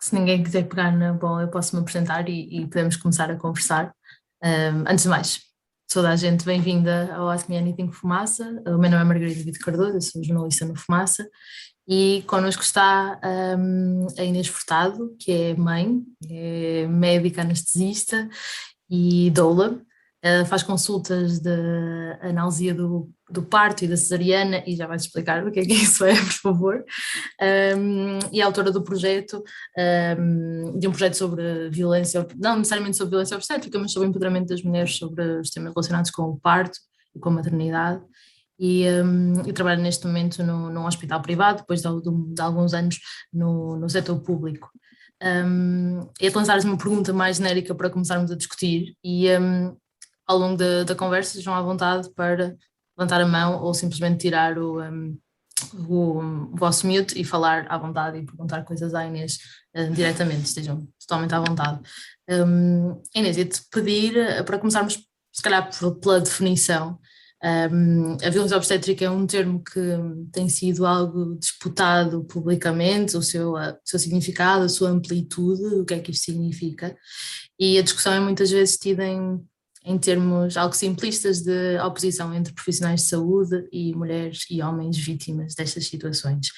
Se ninguém quiser pegar na bola, eu posso me apresentar e podemos começar a conversar. Antes de mais, toda a gente bem-vinda ao Ask Me Anything Fumaça. O meu nome é Margarida Vitor Cardoso, eu sou jornalista no Fumaça e connosco está a Inês Furtado, que é mãe, é médica anestesista e doula. Faz consultas de analgesia do parto e da cesariana e já vais explicar o que é isso é, por favor. E é autora do projeto, de um projeto sobre violência, não necessariamente sobre violência obstétrica, mas sobre o empoderamento das mulheres, sobre os temas relacionados com o parto e com a maternidade. E trabalho neste momento num hospital privado, depois de alguns anos no setor público. Ia-te lançar uma pergunta mais genérica para começarmos a discutir e ao longo da conversa estejam à vontade para levantar a mão ou simplesmente tirar o vosso mute e falar à vontade e perguntar coisas à Inês diretamente, estejam totalmente à vontade. Inês, ia-te pedir para começarmos se calhar pela definição. A violência obstétrica é um termo que tem sido algo disputado publicamente, o seu significado, a sua amplitude, o que é que isto significa, e a discussão é muitas vezes tida em termos algo simplistas de oposição entre profissionais de saúde e mulheres e homens vítimas destas situações.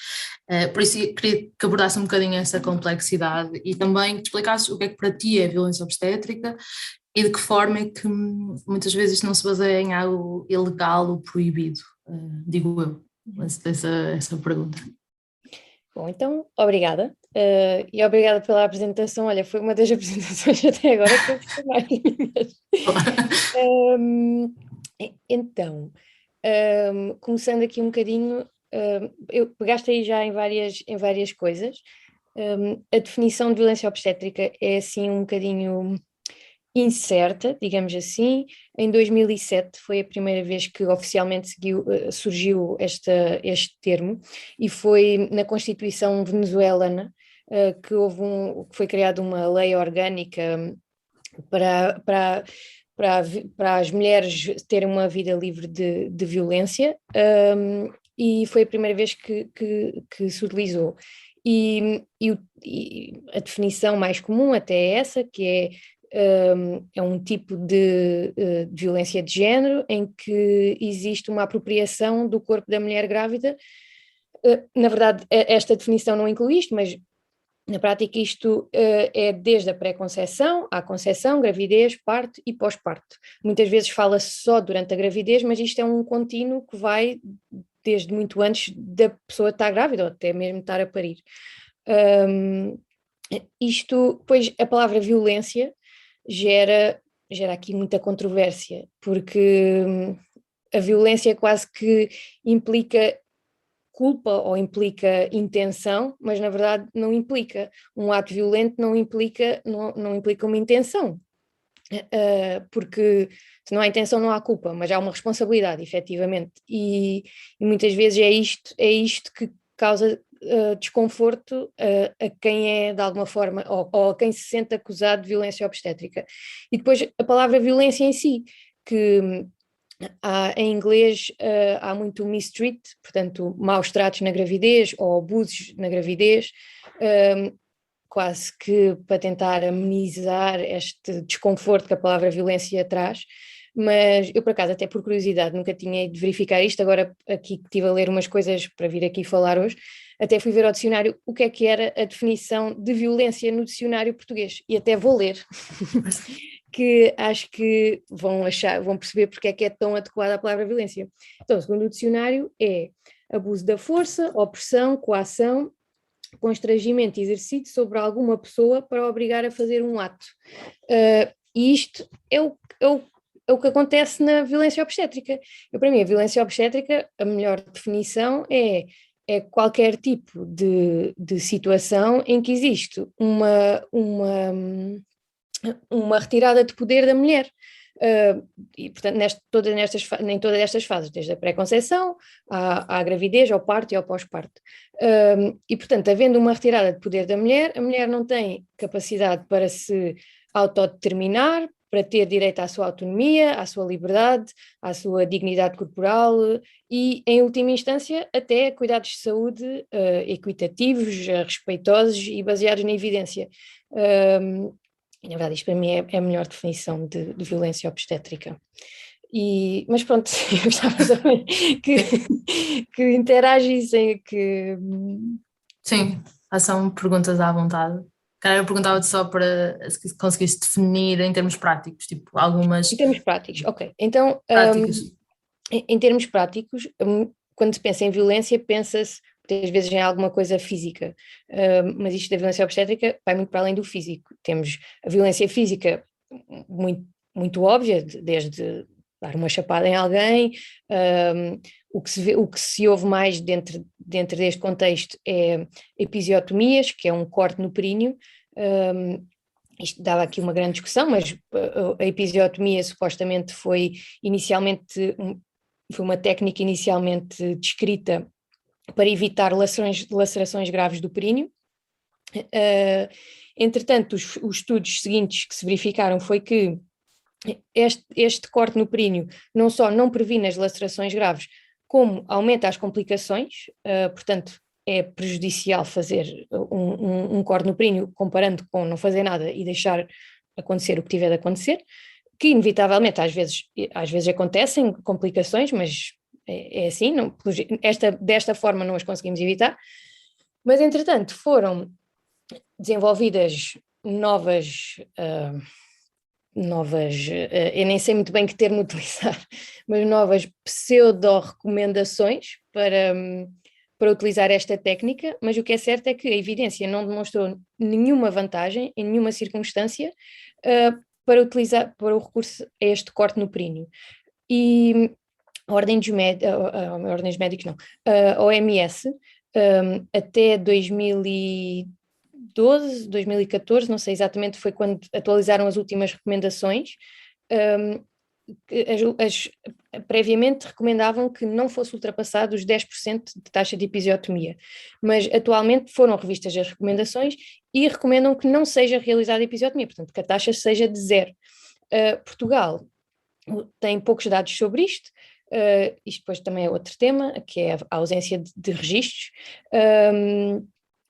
Por isso queria que abordasse um bocadinho essa complexidade e também que te explicasses o que é que para ti é violência obstétrica e de que forma é que muitas vezes isto não se baseia em algo ilegal ou proibido, digo eu, essa pergunta. Bom, então, obrigada. E obrigada pela apresentação. Olha, foi uma das apresentações até agora que eu gostei mais. Então, começando aqui um bocadinho, eu pegaste aí já em várias coisas. A definição de violência obstétrica é assim um bocadinho incerta, digamos assim. Em 2007 foi a primeira vez que oficialmente surgiu este termo e foi na Constituição venezuelana que que foi criada uma lei orgânica para as mulheres terem uma vida livre de violência, e foi a primeira vez que se utilizou. E a definição mais comum até é essa, que é um tipo de violência de género em que existe uma apropriação do corpo da mulher grávida. Na verdade, esta definição não inclui isto, mas na prática isto é desde a pré-conceição, à conceção, gravidez, parto e pós-parto. Muitas vezes fala-se só durante a gravidez, mas isto é um contínuo que vai desde muito antes da pessoa estar grávida ou até mesmo estar a parir. Pois a palavra violência gera aqui muita controvérsia, porque a violência quase que implica culpa ou implica intenção, mas na verdade não implica. Um ato violento não implica uma intenção, porque se não há intenção não há culpa, mas há uma responsabilidade, efetivamente, e muitas vezes é isto que causa desconforto a quem é de alguma forma, ou a quem se sente acusado de violência obstétrica. E depois a palavra violência em si, que em inglês há muito mistreat, portanto maus tratos na gravidez ou abusos na gravidez, quase que para tentar amenizar este desconforto que a palavra violência traz. Mas eu, por acaso, até por curiosidade, nunca tinha ido verificar isto, agora aqui que estive a ler umas coisas para vir aqui falar hoje, até fui ver ao dicionário o que era a definição de violência no dicionário português, e até vou ler, que acho que vão perceber porque é que é tão adequada a palavra violência. Então, segundo o dicionário, é abuso da força, opressão, coação, constrangimento exercido sobre alguma pessoa para obrigar a fazer um ato. E isto é o que acontece na violência obstétrica. Para mim, a violência obstétrica, a melhor definição é qualquer tipo de situação em que existe uma retirada de poder da mulher. E, portanto, em todas estas fases, desde a pré-conceição à gravidez, ao parto e ao pós-parto. E, portanto, havendo uma retirada de poder da mulher, a mulher não tem capacidade para se autodeterminar, para ter direito à sua autonomia, à sua liberdade, à sua dignidade corporal e, em última instância, até cuidados de saúde equitativos, respeitosos e baseados na evidência. E, na verdade, isto para mim é a melhor definição de violência obstétrica. Mas pronto, eu gostava também que interagissem, que... Sim, façam perguntas à vontade. Cara, eu perguntava-te só para se conseguiste definir em termos práticos, tipo algumas Em termos práticos, ok. Então, práticas. em termos práticos, quando se pensa em violência, pensa-se muitas vezes em alguma coisa física, mas isto da violência obstétrica vai muito para além do físico. Temos a violência física muito, muito óbvia, desde dar uma chapada em alguém, o que se ouve mais dentro deste contexto é episiotomias, que é um corte no períneo. Isto dava aqui uma grande discussão, mas a episiotomia supostamente foi uma técnica inicialmente descrita para evitar lacerações graves do períneo. Entretanto, os estudos seguintes que se verificaram foi que este corte no períneo não só não previne as lacerações graves, como aumenta as complicações, portanto, é prejudicial fazer um corte no períneo comparando com não fazer nada e deixar acontecer o que tiver de acontecer, que inevitavelmente às vezes acontecem complicações, mas é assim, não, desta forma não as conseguimos evitar. Mas, entretanto, foram desenvolvidas novas, eu nem sei muito bem que termo utilizar, mas novas pseudo-recomendações para utilizar esta técnica, mas o que é certo é que a evidência não demonstrou nenhuma vantagem, em nenhuma circunstância, para o recurso a este corte no períneo. E a Ordem dos Médicos, não, a OMS, até 2012, 2014, não sei exatamente, foi quando atualizaram as últimas recomendações, previamente recomendavam que não fosse ultrapassado os 10% de taxa de episiotomia, mas atualmente foram revistas as recomendações e recomendam que não seja realizada a episiotomia, portanto que a taxa seja de 0. Portugal tem poucos dados sobre isto. Isto depois também é outro tema, que é a ausência de registros,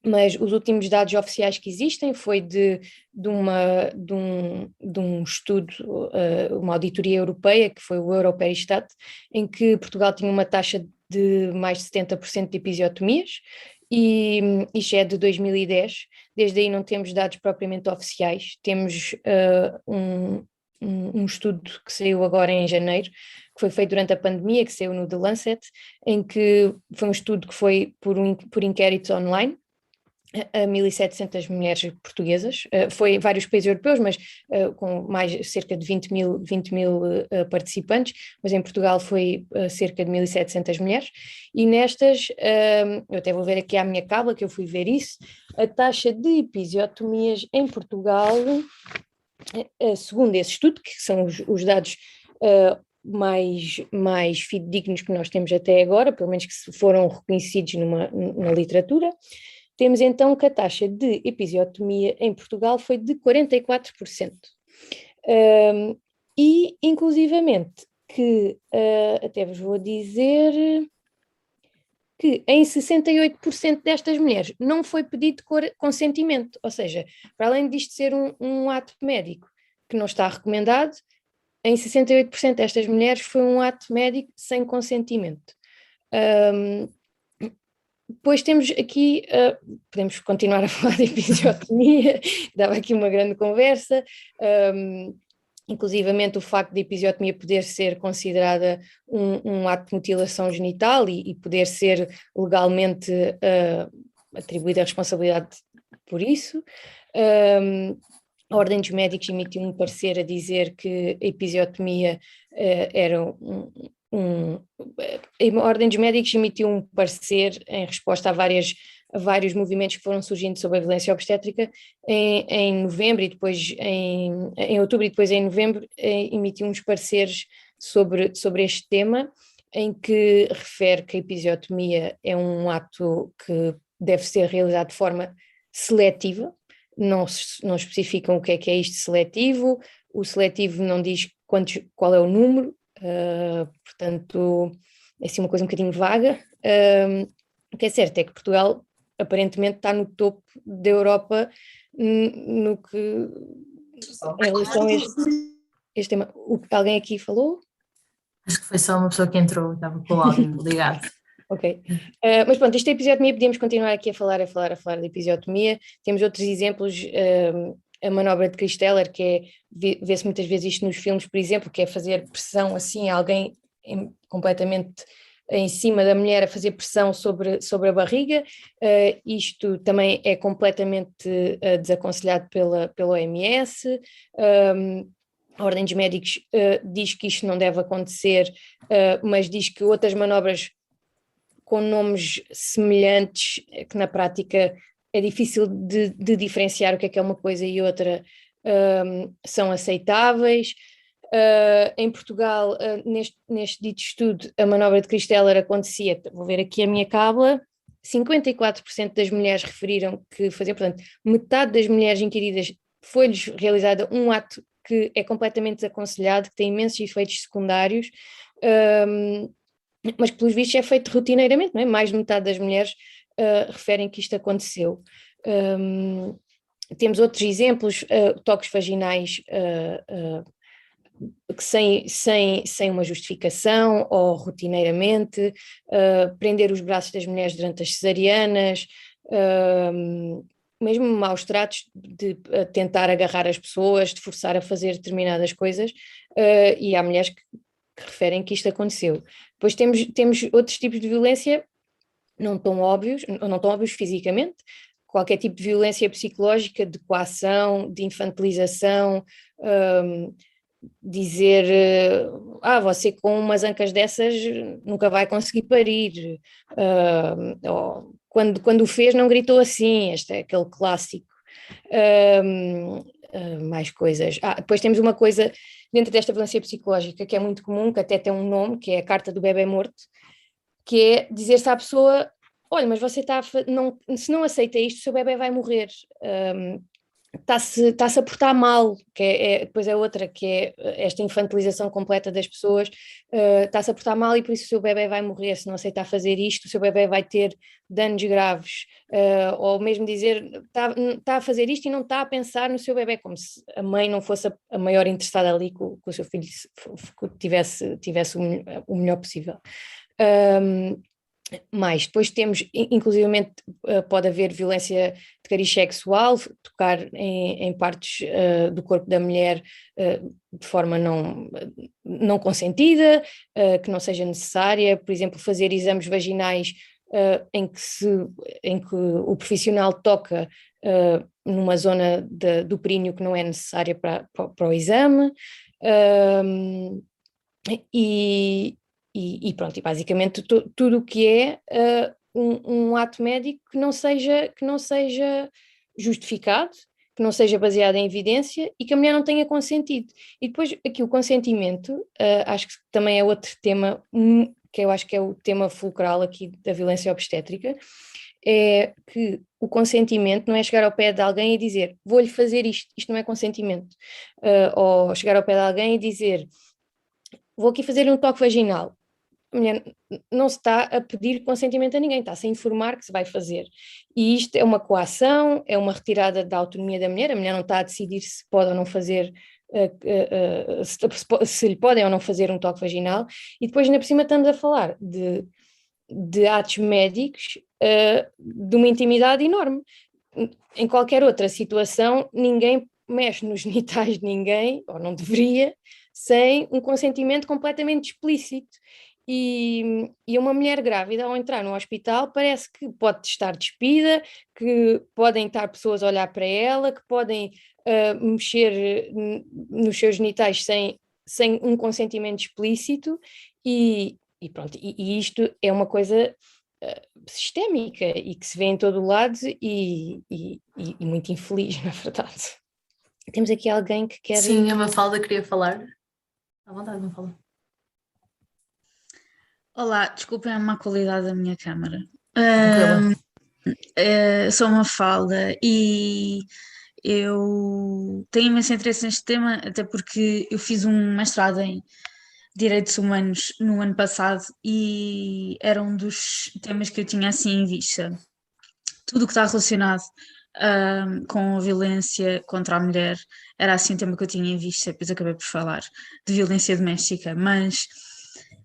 mas os últimos dados oficiais que existem foi de um estudo, uma auditoria europeia, que foi o Europeristat, em que Portugal tinha uma taxa de mais de 70% de episiotomias, e isto é de 2010. Desde aí não temos dados propriamente oficiais, temos um estudo que saiu agora em janeiro, que foi feito durante a pandemia, que saiu no The Lancet, em que foi um estudo que foi por inquéritos online, a 1.700 mulheres portuguesas, foi em vários países europeus, mas com mais cerca de 20 mil participantes, mas em Portugal foi cerca de 1.700 mulheres, e nestas, eu até vou ver aqui à minha cábula, que eu fui ver isso, a taxa de episiotomias em Portugal, segundo esse estudo, que são os dados mais fidedignos que nós temos até agora, pelo menos que foram reconhecidos na literatura, temos então que a taxa de episiotomia em Portugal foi de 44%. E, inclusivamente, que até vos vou dizer que em 68% destas mulheres não foi pedido consentimento, ou seja, para além disto ser um ato médico que não está recomendado, em 68% destas mulheres foi um ato médico sem consentimento. Depois temos aqui, podemos continuar a falar de episiotomia, dava aqui uma grande conversa, inclusivamente o facto de a episiotomia poder ser considerada um ato de mutilação genital e poder ser legalmente atribuída a responsabilidade por isso. A Ordem dos Médicos emitiu um parecer a dizer que a episiotomia era a Ordem dos Médicos emitiu um parecer em resposta a vários movimentos que foram surgindo sobre a violência obstétrica em novembro e depois em outubro e depois em novembro emitiu uns pareceres sobre este tema, em que refere que a episiotomia é um ato que deve ser realizado de forma seletiva. Não especificam o que é isto seletivo, o seletivo não diz qual é o número, portanto é assim uma coisa um bocadinho vaga. O que é certo é que Portugal aparentemente está no topo da Europa no que em relação a este tema. Alguém aqui falou? Acho que foi só uma pessoa que entrou, estava com o áudio ligado. Ok. Mas pronto, isto é episiotomia, podíamos continuar aqui a falar de episiotomia. Temos outros exemplos, a manobra de Christeller, que é, vê-se muitas vezes isto nos filmes, por exemplo, que é fazer pressão assim, alguém completamente em cima da mulher a fazer pressão sobre a barriga. Isto também é completamente desaconselhado pela OMS. A Ordem dos Médicos diz que isto não deve acontecer, mas diz que outras manobras com nomes semelhantes, que na prática é difícil de diferenciar o que é uma coisa e outra, são aceitáveis. Em Portugal, neste dito estudo, a manobra de Christeller acontecia, vou ver aqui a minha cábula, 54% das mulheres referiram que faziam, portanto, metade das mulheres inquiridas foi-lhes realizada um ato que é completamente desaconselhado, que tem imensos efeitos secundários, mas que pelos vistos é feito rotineiramente, não é? Mais de metade das mulheres referem que isto aconteceu. Temos outros exemplos, toques vaginais que sem uma justificação ou rotineiramente, prender os braços das mulheres durante as cesarianas, mesmo maus tratos de tentar agarrar as pessoas, de forçar a fazer determinadas coisas, e há mulheres que referem que isto aconteceu. Depois temos outros tipos de violência não tão óbvios fisicamente, qualquer tipo de violência psicológica, de coação, de infantilização, dizer, você com umas ancas dessas nunca vai conseguir parir, ou, quando o fez não gritou assim, este é aquele clássico. Mais coisas. Depois temos uma coisa dentro desta violência psicológica que é muito comum, que até tem um nome, que é a carta do bebê morto, que é dizer-se à pessoa: olha, mas você se não aceita isto, o seu bebê vai morrer. Está-se a portar mal, que depois é outra, que é esta infantilização completa das pessoas, está-se a portar mal e por isso o seu bebê vai morrer, se não aceitar fazer isto, o seu bebê vai ter danos graves, ou mesmo dizer, está a fazer isto e não está a pensar no seu bebê, como se a mãe não fosse a maior interessada ali que o seu filho tivesse o melhor possível. Mais, depois temos, inclusivamente, pode haver violência de cariz sexual, tocar em partes do corpo da mulher de forma não consentida, que não seja necessária, por exemplo, fazer exames vaginais em que o profissional toca numa zona do períneo que não é necessária para o exame, e pronto, e basicamente tudo o que é um ato médico que não seja justificado, que não seja baseado em evidência e que a mulher não tenha consentido. E depois aqui o consentimento, acho que também é outro tema, que eu acho que é o tema fulcral aqui da violência obstétrica, é que o consentimento não é chegar ao pé de alguém e dizer: vou-lhe fazer isto não é consentimento, ou chegar ao pé de alguém e dizer: vou aqui fazer um toque vaginal. A mulher não se está a pedir consentimento a ninguém, está-se a informar que se vai fazer. E isto é uma coação, é uma retirada da autonomia da mulher, a mulher não está a decidir se pode ou não fazer, se lhe podem ou não fazer um toque vaginal, e depois ainda por cima estamos a falar de atos médicos de uma intimidade enorme. Em qualquer outra situação, ninguém mexe nos genitais de ninguém, ou não deveria, sem um consentimento completamente explícito. E uma mulher grávida, ao entrar no hospital, parece que pode estar despida, que podem estar pessoas a olhar para ela, que podem mexer nos seus genitais sem um consentimento explícito, e pronto, e isto é uma coisa sistémica e que se vê em todo o lado e muito infeliz, na verdade. Temos aqui alguém que quer... Sim, a Mafalda queria falar. À vontade, Mafalda. Olá, desculpem a má qualidade da minha câmara. Tranquila. Sou uma Mafalda e eu tenho imenso interesse neste tema, até porque eu fiz um mestrado em Direitos Humanos no ano passado e era um dos temas que eu tinha assim em vista. Tudo o que está relacionado com a violência contra a mulher era assim um tema que eu tinha em vista, depois acabei por falar de violência doméstica, mas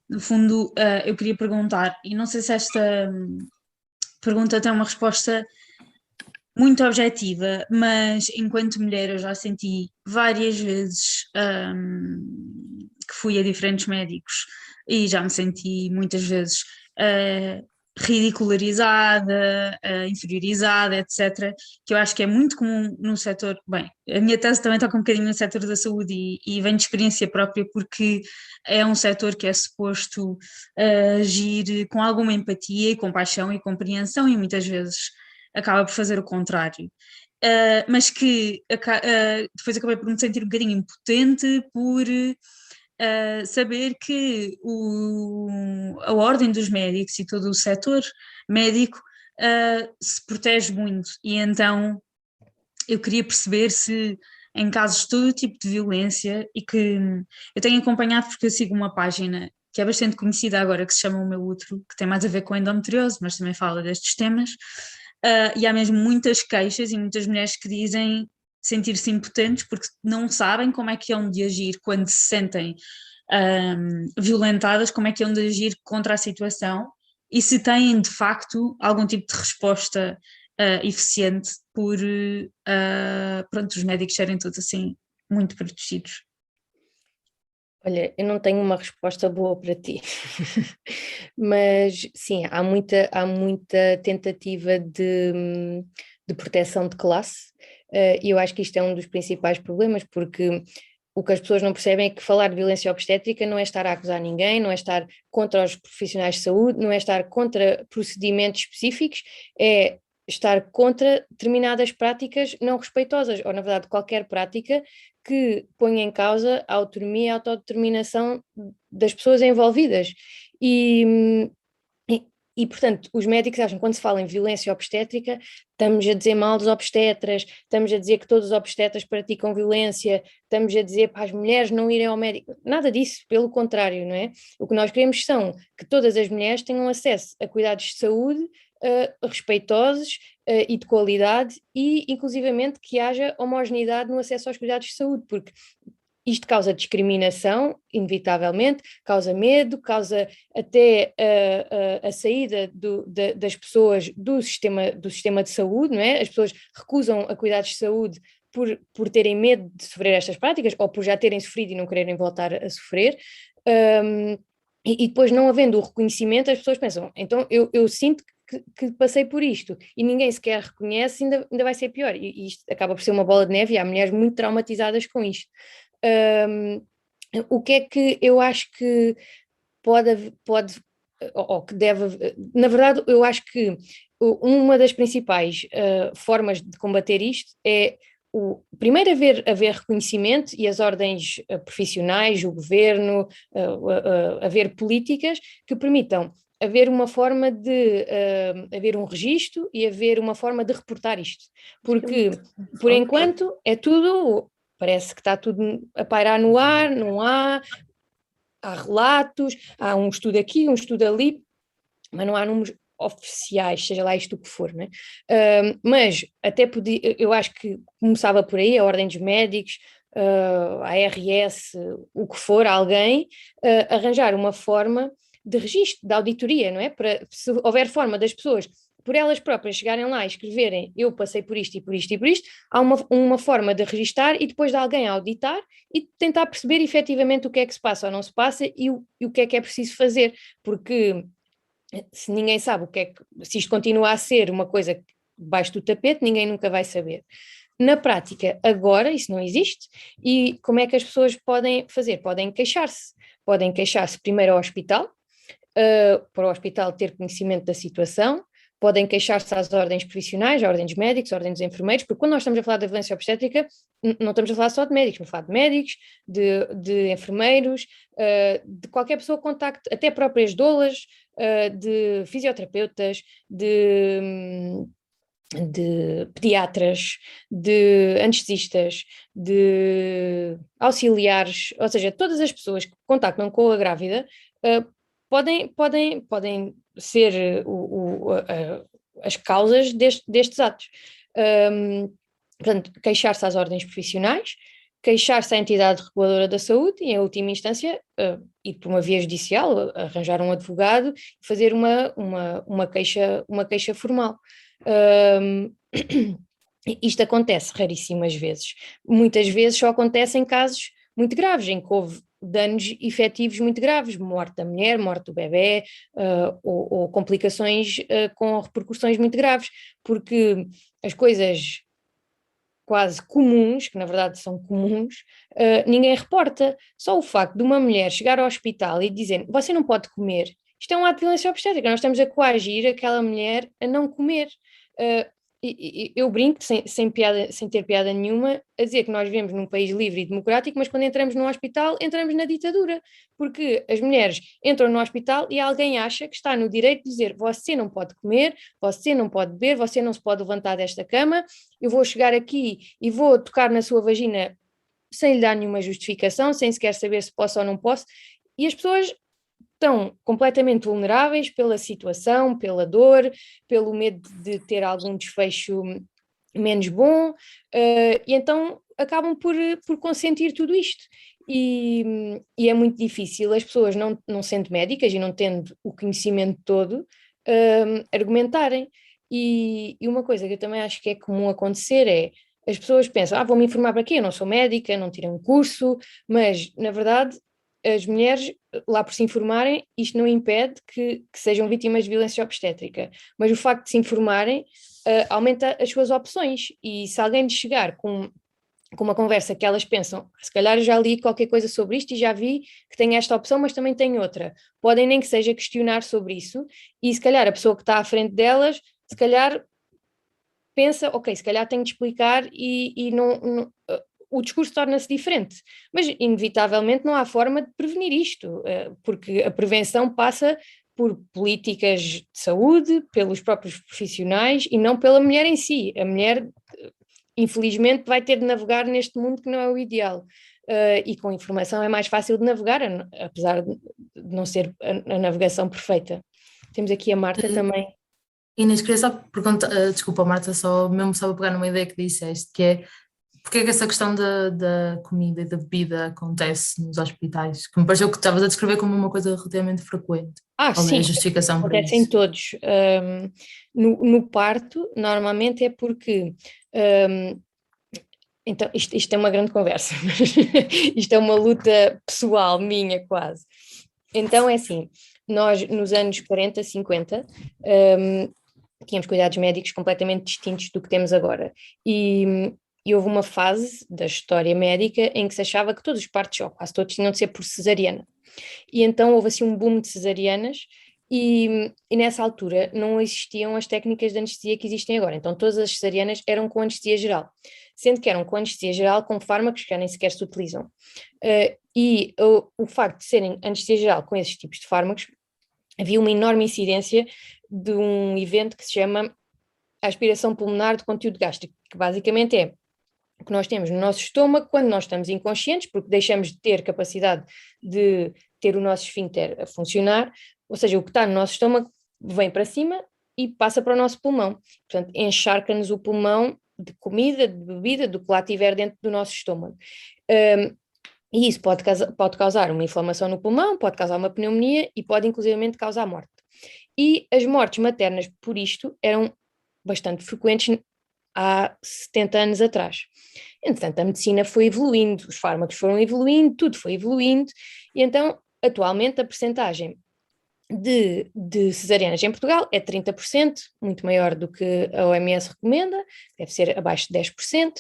no fundo eu queria perguntar, e não sei se esta pergunta tem uma resposta muito objetiva, mas enquanto mulher eu já senti várias vezes que fui a diferentes médicos e já me senti muitas vezes ridicularizada, inferiorizada, etc., que eu acho que é muito comum no setor, bem, a minha tese também toca um bocadinho no setor da saúde e vem de experiência própria porque é um setor que é suposto agir com alguma empatia e compaixão e compreensão e muitas vezes acaba por fazer o contrário. Mas que depois acabei por me sentir um bocadinho impotente por saber que a ordem dos médicos e todo o setor médico se protege muito e então eu queria perceber se em casos de todo tipo de violência e que eu tenho acompanhado porque eu sigo uma página que é bastante conhecida agora que se chama O Meu Útero, que tem mais a ver com endometriose, mas também fala destes temas. E há mesmo muitas queixas e muitas mulheres que dizem sentir-se impotentes porque não sabem como é que hão de agir quando se sentem violentadas, como é que hão de agir contra a situação e se têm de facto algum tipo de resposta eficiente por pronto, os médicos serem todos assim muito protegidos. Olha, eu não tenho uma resposta boa para ti, mas sim, há muita tentativa de proteção de classe, e eu acho que isto é um dos principais problemas, porque o que as pessoas não percebem é que falar de violência obstétrica não é estar a acusar ninguém, não é estar contra os profissionais de saúde, não é estar contra procedimentos específicos, é estar contra determinadas práticas não respeitosas, ou na verdade qualquer prática que ponha em causa a autonomia e a autodeterminação das pessoas envolvidas. E, e, portanto, os médicos acham que quando se fala em violência obstétrica, estamos a dizer mal dos obstetras, estamos a dizer que todos os obstetras praticam violência, estamos a dizer para as mulheres não irem ao médico. Nada disso, pelo contrário, não é? O que nós queremos são que todas as mulheres tenham acesso a cuidados de saúde respeitosos e de qualidade e, inclusivamente, que haja homogeneidade no acesso aos cuidados de saúde, porque isto causa discriminação, inevitavelmente, causa medo, causa até a saída das pessoas do sistema de saúde, não é? As pessoas recusam a cuidados de saúde por terem medo de sofrer estas práticas ou por já terem sofrido e não quererem voltar a sofrer. E depois, não havendo o reconhecimento, as pessoas pensam, então eu sinto que passei por isto e ninguém sequer reconhece, ainda vai ser pior. E isto acaba por ser uma bola de neve e há mulheres muito traumatizadas com isto. O que é que eu acho que pode ou que deve, na verdade, eu acho que uma das principais formas de combater isto é primeiro haver reconhecimento e as ordens profissionais, o governo, haver políticas que permitam haver uma forma de haver um registro e haver uma forma de reportar isto, porque por enquanto é tudo, parece que está tudo a pairar no ar, não há relatos, há um estudo aqui, um estudo ali, mas não há números oficiais, seja lá isto o que for, né? Mas até podia, eu acho que começava por aí, a Ordem dos Médicos, a ARS, o que for, alguém, arranjar uma forma de registro, de auditoria, não é? Para, se houver forma das pessoas, por elas próprias, chegarem lá e escreverem eu passei por isto e por isto e por isto, há uma forma de registar e depois de alguém auditar e tentar perceber efetivamente o que é que se passa ou não se passa e o que é preciso fazer, porque se ninguém sabe se isto continua a ser uma coisa debaixo do tapete, ninguém nunca vai saber. Na prática, agora, isso não existe, e como é que as pessoas podem fazer? Podem queixar-se primeiro ao hospital, para o hospital ter conhecimento da situação, podem queixar-se às ordens profissionais, à ordem dos médicos, à ordem dos enfermeiros, porque quando nós estamos a falar da violência obstétrica, não estamos a falar só de médicos, estamos a falar de médicos, de enfermeiros, de qualquer pessoa que contacte, até próprias doulas, de fisioterapeutas, de pediatras, de anestesistas, de auxiliares, ou seja, todas as pessoas que contactam com a grávida podem ser as causas destes atos. Portanto, queixar-se às ordens profissionais, queixar-se à entidade reguladora da saúde e, em última instância, ir por uma via judicial, arranjar um advogado e fazer uma queixa formal. Isto acontece raríssimas vezes. Muitas vezes só acontece em casos muito graves, em que houve danos efetivos muito graves, morte da mulher, morte do bebê, ou complicações com repercussões muito graves, porque as coisas quase comuns, que na verdade são comuns, ninguém reporta. Só o facto de uma mulher chegar ao hospital e dizer você não pode comer, isto é um ato de violência obstétrica, nós estamos a coagir aquela mulher a não comer. Eu brinco, sem ter piada nenhuma, a dizer que nós vivemos num país livre e democrático, mas quando entramos num hospital, entramos na ditadura, porque as mulheres entram no hospital e alguém acha que está no direito de dizer você não pode comer, você não pode beber, você não se pode levantar desta cama, eu vou chegar aqui e vou tocar na sua vagina sem lhe dar nenhuma justificação, sem sequer saber se posso ou não posso, e as pessoas estão completamente vulneráveis pela situação, pela dor, pelo medo de ter algum desfecho menos bom, e então acabam por consentir tudo isto. E é muito difícil as pessoas, não sendo médicas e não tendo o conhecimento todo, argumentarem. E uma coisa que eu também acho que é comum acontecer é as pessoas pensam, vou-me informar para quê? Eu não sou médica, não tirei um curso, mas na verdade as mulheres, lá por se informarem, isto não impede que sejam vítimas de violência obstétrica, mas o facto de se informarem aumenta as suas opções, e se alguém lhes chegar com uma conversa que elas pensam, se calhar eu já li qualquer coisa sobre isto e já vi que tem esta opção, mas também tem outra, podem nem que seja questionar sobre isso, e se calhar a pessoa que está à frente delas, se calhar pensa, ok, se calhar tenho de explicar e não o discurso torna-se diferente, mas inevitavelmente não há forma de prevenir isto, porque a prevenção passa por políticas de saúde, pelos próprios profissionais e não pela mulher em si. A mulher, infelizmente, vai ter de navegar neste mundo que não é o ideal. E com informação é mais fácil de navegar, apesar de não ser a navegação perfeita. Temos aqui a Marta também. Inês, queria só perguntar, desculpa Marta, só para pegar numa ideia que disseste, que é porque é que essa questão da comida e da bebida acontece nos hospitais? Que me pareceu que estavas a descrever como uma coisa relativamente frequente. Qual é Sim, a justificação para acontece em isso? todos. No parto, normalmente é porque. Então, isto é uma grande conversa, mas isto é uma luta pessoal minha, quase. Então, é assim: nós, nos anos 40, 50, tínhamos cuidados médicos completamente distintos do que temos agora. E houve uma fase da história médica em que se achava que todos os partos, ou quase todos, tinham de ser por cesariana. E então houve assim um boom de cesarianas, e nessa altura não existiam as técnicas de anestesia que existem agora. Então todas as cesarianas eram com anestesia geral, sendo que eram com anestesia geral com fármacos que já nem sequer se utilizam. O facto de serem anestesia geral com esses tipos de fármacos, havia uma enorme incidência de um evento que se chama aspiração pulmonar de conteúdo gástrico, que basicamente é o que nós temos no nosso estômago quando nós estamos inconscientes, porque deixamos de ter capacidade de ter o nosso esfíncter a funcionar, ou seja, o que está no nosso estômago vem para cima e passa para o nosso pulmão. Portanto, encharca-nos o pulmão de comida, de bebida, do que lá tiver dentro do nosso estômago. E isso pode causar uma inflamação no pulmão, pode causar uma pneumonia e pode inclusivamente causar morte. E as mortes maternas por isto eram bastante frequentes há 70 anos atrás. Entretanto, a medicina foi evoluindo, os fármacos foram evoluindo, tudo foi evoluindo, e então, atualmente, a percentagem de cesarianas em Portugal é 30%, muito maior do que a OMS recomenda, deve ser abaixo de 10%,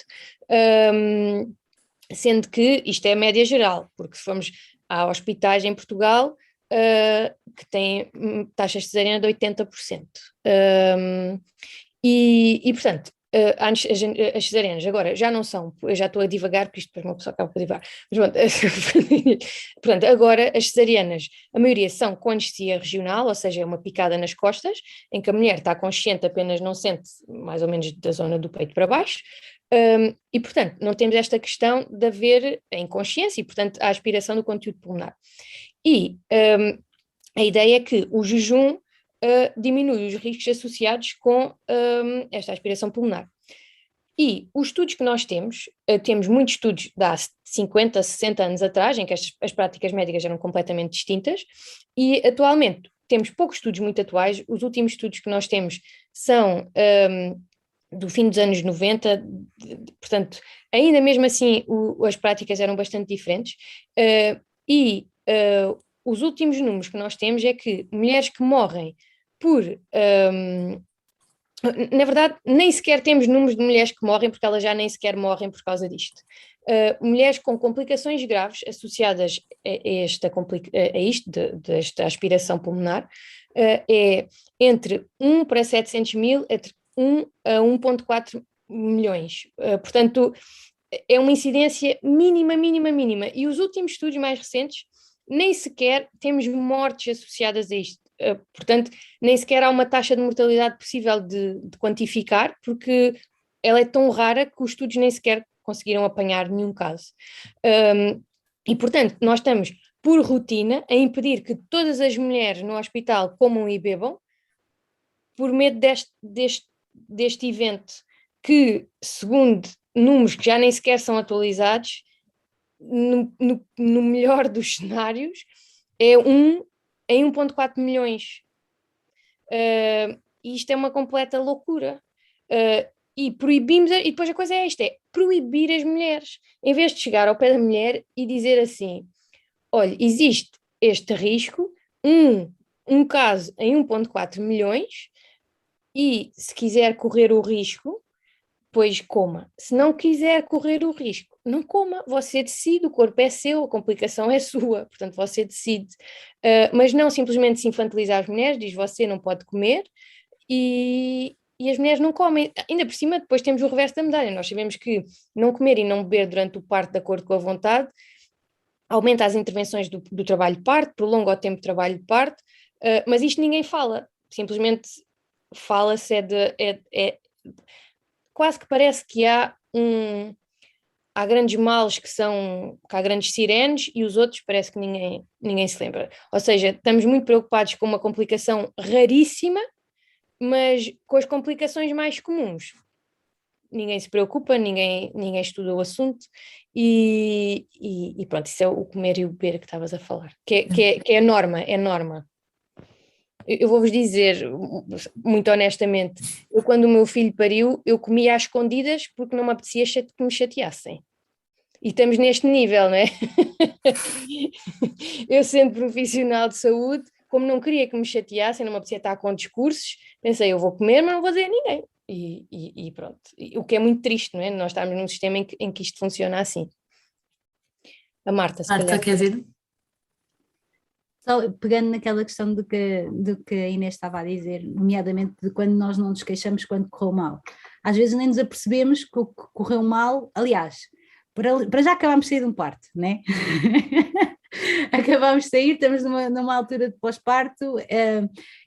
sendo que isto é a média geral, porque se formos a hospitais em Portugal que têm taxas de cesariana de 80%. Portanto, as cesarianas agora já não são, eu já estou a divagar, porque isto depois uma pessoa acaba por divagar, mas pronto, portanto, agora as cesarianas, a maioria são com anestesia regional, ou seja, é uma picada nas costas, em que a mulher está consciente, apenas não sente mais ou menos da zona do peito para baixo, e portanto não temos esta questão de haver a inconsciência e portanto a aspiração do conteúdo pulmonar. E a ideia é que o jejum diminui os riscos associados com esta aspiração pulmonar. E os estudos que nós temos, temos muitos estudos de há 50, 60 anos atrás, em que as práticas médicas eram completamente distintas, e atualmente temos poucos estudos muito atuais. Os últimos estudos que nós temos são do fim dos anos 90, portanto, ainda mesmo assim as práticas eram bastante diferentes, os últimos números que nós temos é que mulheres que morrem por... na verdade, nem sequer temos números de mulheres que morrem, porque elas já nem sequer morrem por causa disto. Mulheres com complicações graves associadas a isto, desta aspiração pulmonar, é entre 1 para 700 mil, entre 1 a 1,4 milhões. Portanto, é uma incidência mínima, mínima, mínima. E os últimos estudos mais recentes, nem sequer temos mortes associadas a isto. Portanto, nem sequer há uma taxa de mortalidade possível de quantificar, porque ela é tão rara que os estudos nem sequer conseguiram apanhar nenhum caso. E, portanto, nós estamos, por rotina, a impedir que todas as mulheres no hospital comam e bebam, por medo deste evento que, segundo números que já nem sequer são atualizados, no melhor dos cenários, é 1 em 1,4 milhões. E isto é uma completa loucura. E proibimos, e depois a coisa é esta, é proibir as mulheres, em vez de chegar ao pé da mulher e dizer assim, olha, existe este risco, um caso em 1,4 milhões, e se quiser correr o risco, pois coma. Se não quiser correr o risco, não coma. Você decide, o corpo é seu, a complicação é sua, portanto você decide. Mas não simplesmente se infantilizar as mulheres, diz você não pode comer, e as mulheres não comem. Ainda por cima, depois temos o reverso da medalha. Nós sabemos que não comer e não beber durante o parto de acordo com a vontade aumenta as intervenções do trabalho de parto, prolonga o tempo de trabalho de parto, mas isto ninguém fala. Simplesmente fala-se quase que parece que há grandes males que há grandes sirenes e os outros parece que ninguém se lembra. Ou seja, estamos muito preocupados com uma complicação raríssima, mas com as complicações mais comuns. Ninguém se preocupa, ninguém estuda o assunto e pronto, isso é o comer e o beber que estavas a falar, que é norma, é norma. Eu vou-vos dizer, muito honestamente, eu quando o meu filho pariu, eu comia às escondidas porque não me apetecia que me chateassem. E estamos neste nível, não é? Eu sendo profissional de saúde, como não queria que me chateassem, não me apetecia estar com discursos, pensei, eu vou comer, mas não vou dizer a ninguém. E pronto. O que é muito triste, não é? Nós estamos num sistema em que isto funciona assim. A Marta, se calhar. quer dizer? Só pegando naquela questão do que a Inês estava a dizer, nomeadamente de quando nós não nos queixamos quando correu mal. Às vezes nem nos apercebemos que o que correu mal, aliás, para já acabámos de sair de um parto, né? Acabámos de sair, estamos numa altura de pós-parto,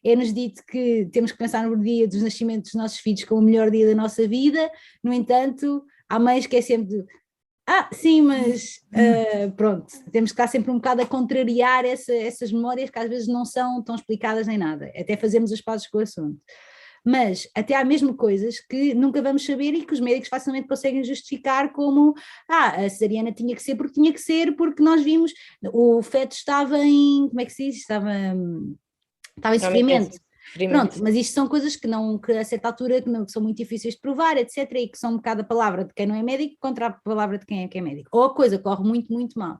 é-nos dito que temos que pensar no dia dos nascimentos dos nossos filhos como o melhor dia da nossa vida, no entanto, há mães que é sempre sim, mas pronto, temos que estar sempre um bocado a contrariar essas memórias que às vezes não são tão explicadas nem nada, até fazermos as pazes com o assunto. Mas até há mesmo coisas que nunca vamos saber e que os médicos facilmente conseguem justificar como a cesariana tinha que ser porque nós vimos, o feto estava em, como é que se diz? Estava em sofrimento. Pronto, mas isto são coisas que a certa altura que são muito difíceis de provar, etc, e que são um bocado a palavra de quem não é médico contra a palavra de quem é médico, ou a coisa corre muito, muito mal.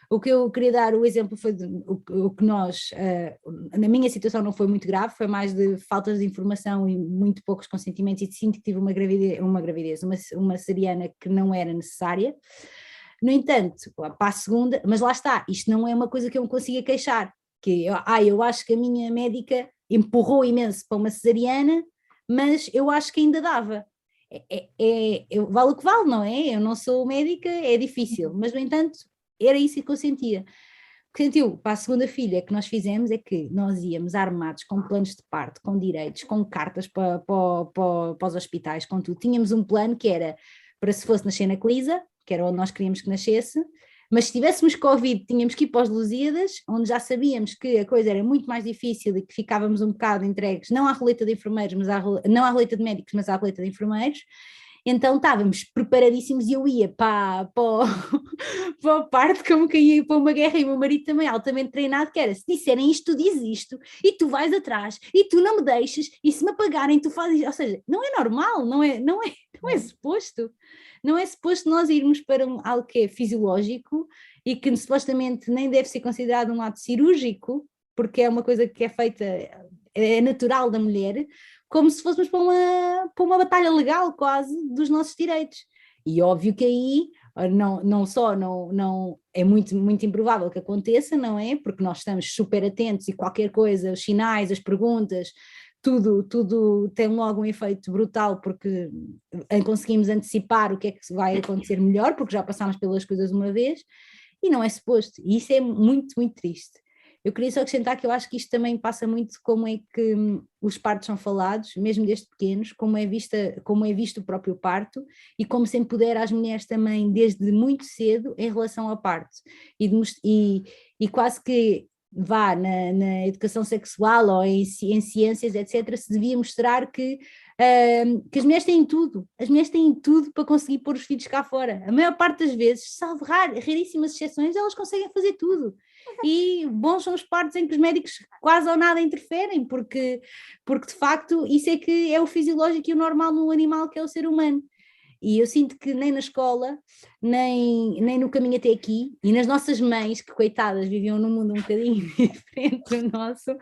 O que eu queria dar o exemplo foi o que nós, na minha situação não foi muito grave, foi mais de faltas de informação e muito poucos consentimentos, e sinto que tive uma cesariana que não era necessária. No entanto, para a segunda, mas lá está, isto não é uma coisa que eu me consiga queixar, que eu acho que a minha médica empurrou imenso para uma cesariana, mas eu acho que ainda dava. vale o que vale, não é? Eu não sou médica, é difícil, mas no entanto era isso que eu sentia. O que sentiu para a segunda filha que nós fizemos é que nós íamos armados com planos de parto, com direitos, com cartas para os hospitais, com tudo. Tínhamos um plano que era para se fosse nascer na Clisa, que era onde nós queríamos que nascesse, mas se tivéssemos Covid tínhamos que ir para os Lusíadas, onde já sabíamos que a coisa era muito mais difícil e que ficávamos um bocado entregues, não à roleta de enfermeiros, não à roleta de médicos, mas à roleta de enfermeiros. Então estávamos preparadíssimos e eu ia para o parto como quem ia para uma guerra, e o meu marido também altamente treinado, que era, se disserem isto, tu dizes isto, e tu vais atrás, e tu não me deixas, e se me apagarem tu fazes, ou seja, não é normal, não é suposto. Não é suposto nós irmos para algo que é fisiológico e que supostamente nem deve ser considerado um ato cirúrgico, porque é uma coisa que é feita, é natural da mulher, como se fôssemos para uma batalha legal quase dos nossos direitos. E óbvio que aí não é muito, muito improvável que aconteça, não é? Porque nós estamos super atentos e qualquer coisa, os sinais, as perguntas, tudo tem logo um efeito brutal, porque conseguimos antecipar o que é que vai acontecer melhor, porque já passámos pelas coisas uma vez, e não é suposto, e isso é muito, muito triste. Eu queria só acrescentar que eu acho que isto também passa muito como é que os partos são falados, mesmo desde pequenos, como é visto o próprio parto e como se empodera as mulheres também desde muito cedo em relação ao parto. E quase que na educação sexual ou em ciências, etc., se devia mostrar que as mulheres têm tudo para conseguir pôr os filhos cá fora. A maior parte das vezes, salvo raríssimas exceções, elas conseguem fazer tudo. E bons são os partos em que os médicos quase ou nada interferem, porque de facto isso é que é o fisiológico e o normal no animal, que é o ser humano. E eu sinto que nem na escola, nem no caminho até aqui, e nas nossas mães, que coitadas viviam num mundo um bocadinho diferente do nosso,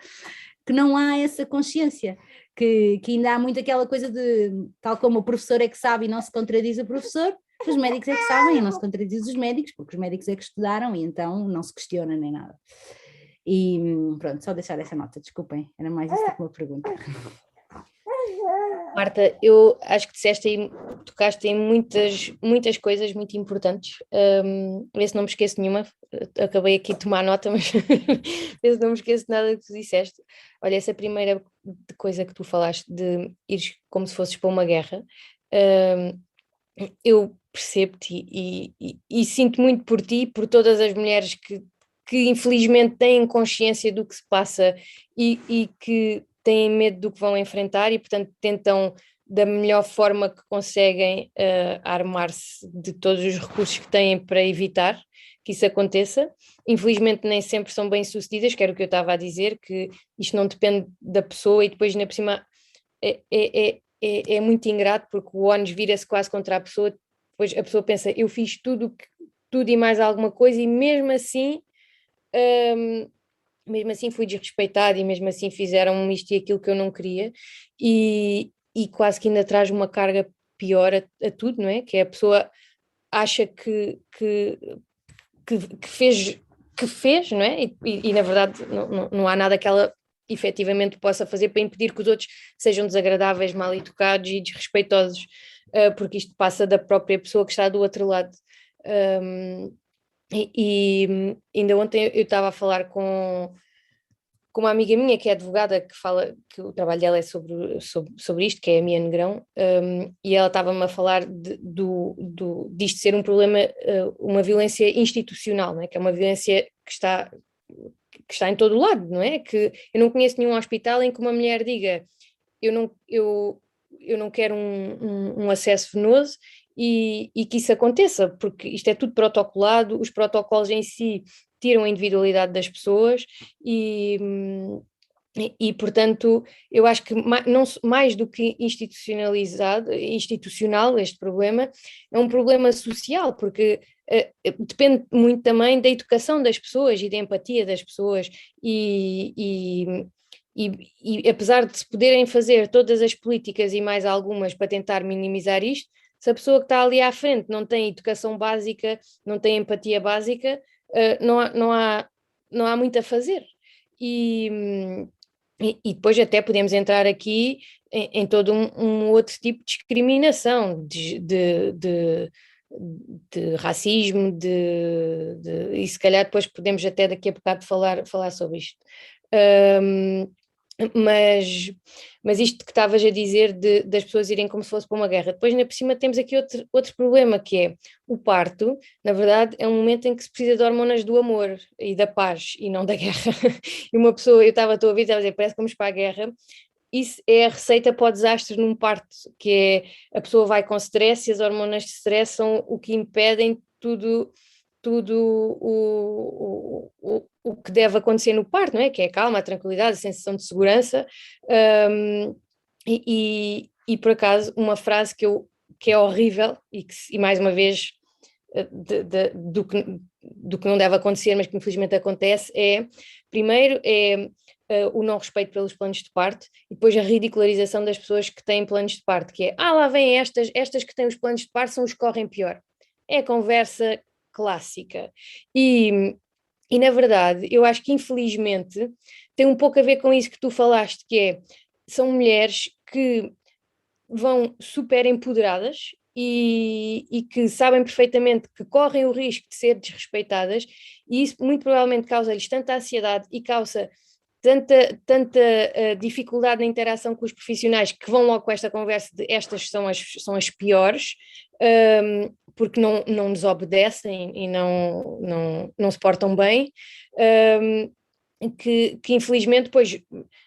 que não há essa consciência, que ainda há muito aquela coisa de, tal como o professor é que sabe e não se contradiz o professor, os médicos é que sabem e não se contradiz os médicos, porque os médicos é que estudaram e então não se questiona nem nada. E pronto, só deixar essa nota, desculpem, era mais isso que uma pergunta. Marta, eu acho que tocaste em muitas coisas muito importantes. Vê se não me esqueço nenhuma, acabei aqui de tomar nota, mas vê se não me esqueço nada que tu disseste. Olha, essa primeira coisa que tu falaste de ires como se fosses para uma guerra, eu percebo-te e sinto muito por ti e por todas as mulheres que infelizmente têm consciência do que se passa e que têm medo do que vão enfrentar e, portanto, tentam da melhor forma que conseguem armar-se de todos os recursos que têm para evitar que isso aconteça. Infelizmente nem sempre são bem-sucedidas, que era o que eu estava a dizer, que isto não depende da pessoa e depois, ainda por cima, é muito ingrato, porque o ónus vira-se quase contra a pessoa, depois a pessoa pensa, eu fiz tudo e mais alguma coisa e mesmo assim fui desrespeitada e mesmo assim fizeram isto e aquilo que eu não queria e quase que ainda traz uma carga pior a tudo, não é? Que é a pessoa acha que fez, não é? E na verdade não há nada que ela efetivamente possa fazer para impedir que os outros sejam desagradáveis, mal educados e desrespeitosos, porque isto passa da própria pessoa que está do outro lado. E ainda ontem eu estava a falar com uma amiga minha que é advogada, que fala que o trabalho dela é sobre isto, que é a Mia Negrão, e ela estava-me a falar disto ser um problema, uma violência institucional, não é? Que é uma violência que está em todo o lado, não é? Que eu não conheço nenhum hospital em que uma mulher diga eu não quero um acesso venoso e que isso aconteça, porque isto é tudo protocolado, os protocolos em si tiram a individualidade das pessoas e portanto, eu acho que mais do que institucional, este problema, é um problema social, porque depende muito também da educação das pessoas e da empatia das pessoas e apesar de se poderem fazer todas as políticas e mais algumas para tentar minimizar isto, se a pessoa que está ali à frente não tem educação básica, não tem empatia básica, não há muito a fazer. E depois até podemos entrar aqui em todo um outro tipo de discriminação, de racismo, e se calhar depois podemos até daqui a bocado falar sobre isto. Mas isto que estavas a dizer das pessoas irem como se fosse para uma guerra, depois ainda por cima temos aqui outro problema, que é o parto, na verdade é um momento em que se precisa de hormonas do amor e da paz e não da guerra. E uma pessoa, eu estava a ouvir, estava a dizer, parece que vamos para a guerra. Isso é a receita para o desastre num parto, que é a pessoa vai com stress e as hormonas de stress são o que impedem tudo o que deve acontecer no parto, não é? Que é a calma, a tranquilidade, a sensação de segurança. E por acaso, uma frase que é horrível e mais uma vez do que não deve acontecer, mas que infelizmente acontece, primeiro o não respeito pelos planos de parto e depois a ridicularização das pessoas que têm planos de parto, que é, lá vêm estas que têm os planos de parto são os que correm pior. É a conversa clássica. E na verdade, eu acho que infelizmente tem um pouco a ver com isso que tu falaste, que são mulheres que vão super empoderadas e que sabem perfeitamente que correm o risco de ser desrespeitadas, e isso muito provavelmente causa-lhes tanta ansiedade e causa tanta dificuldade na interação com os profissionais, que vão logo com esta conversa de estas são as piores, porque não nos obedecem e não se portam bem, que infelizmente depois,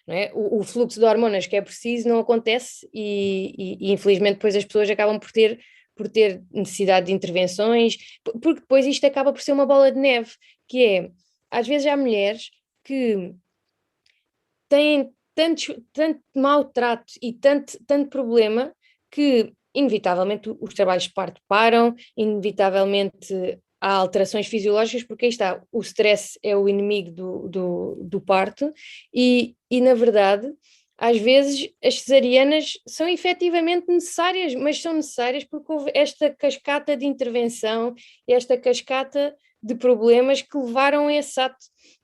não é? O fluxo de hormonas que é preciso não acontece e infelizmente depois as pessoas acabam por ter necessidade de intervenções, porque depois isto acaba por ser uma bola de neve, que às vezes há mulheres que têm tanto maltrato e tanto problema que inevitavelmente os trabalhos de parto param, inevitavelmente há alterações fisiológicas, porque aí está, o stress é o inimigo do parto e na verdade às vezes as cesarianas são efetivamente necessárias, mas são necessárias porque houve esta cascata de intervenção, esta cascata de problemas que levaram a esse ato.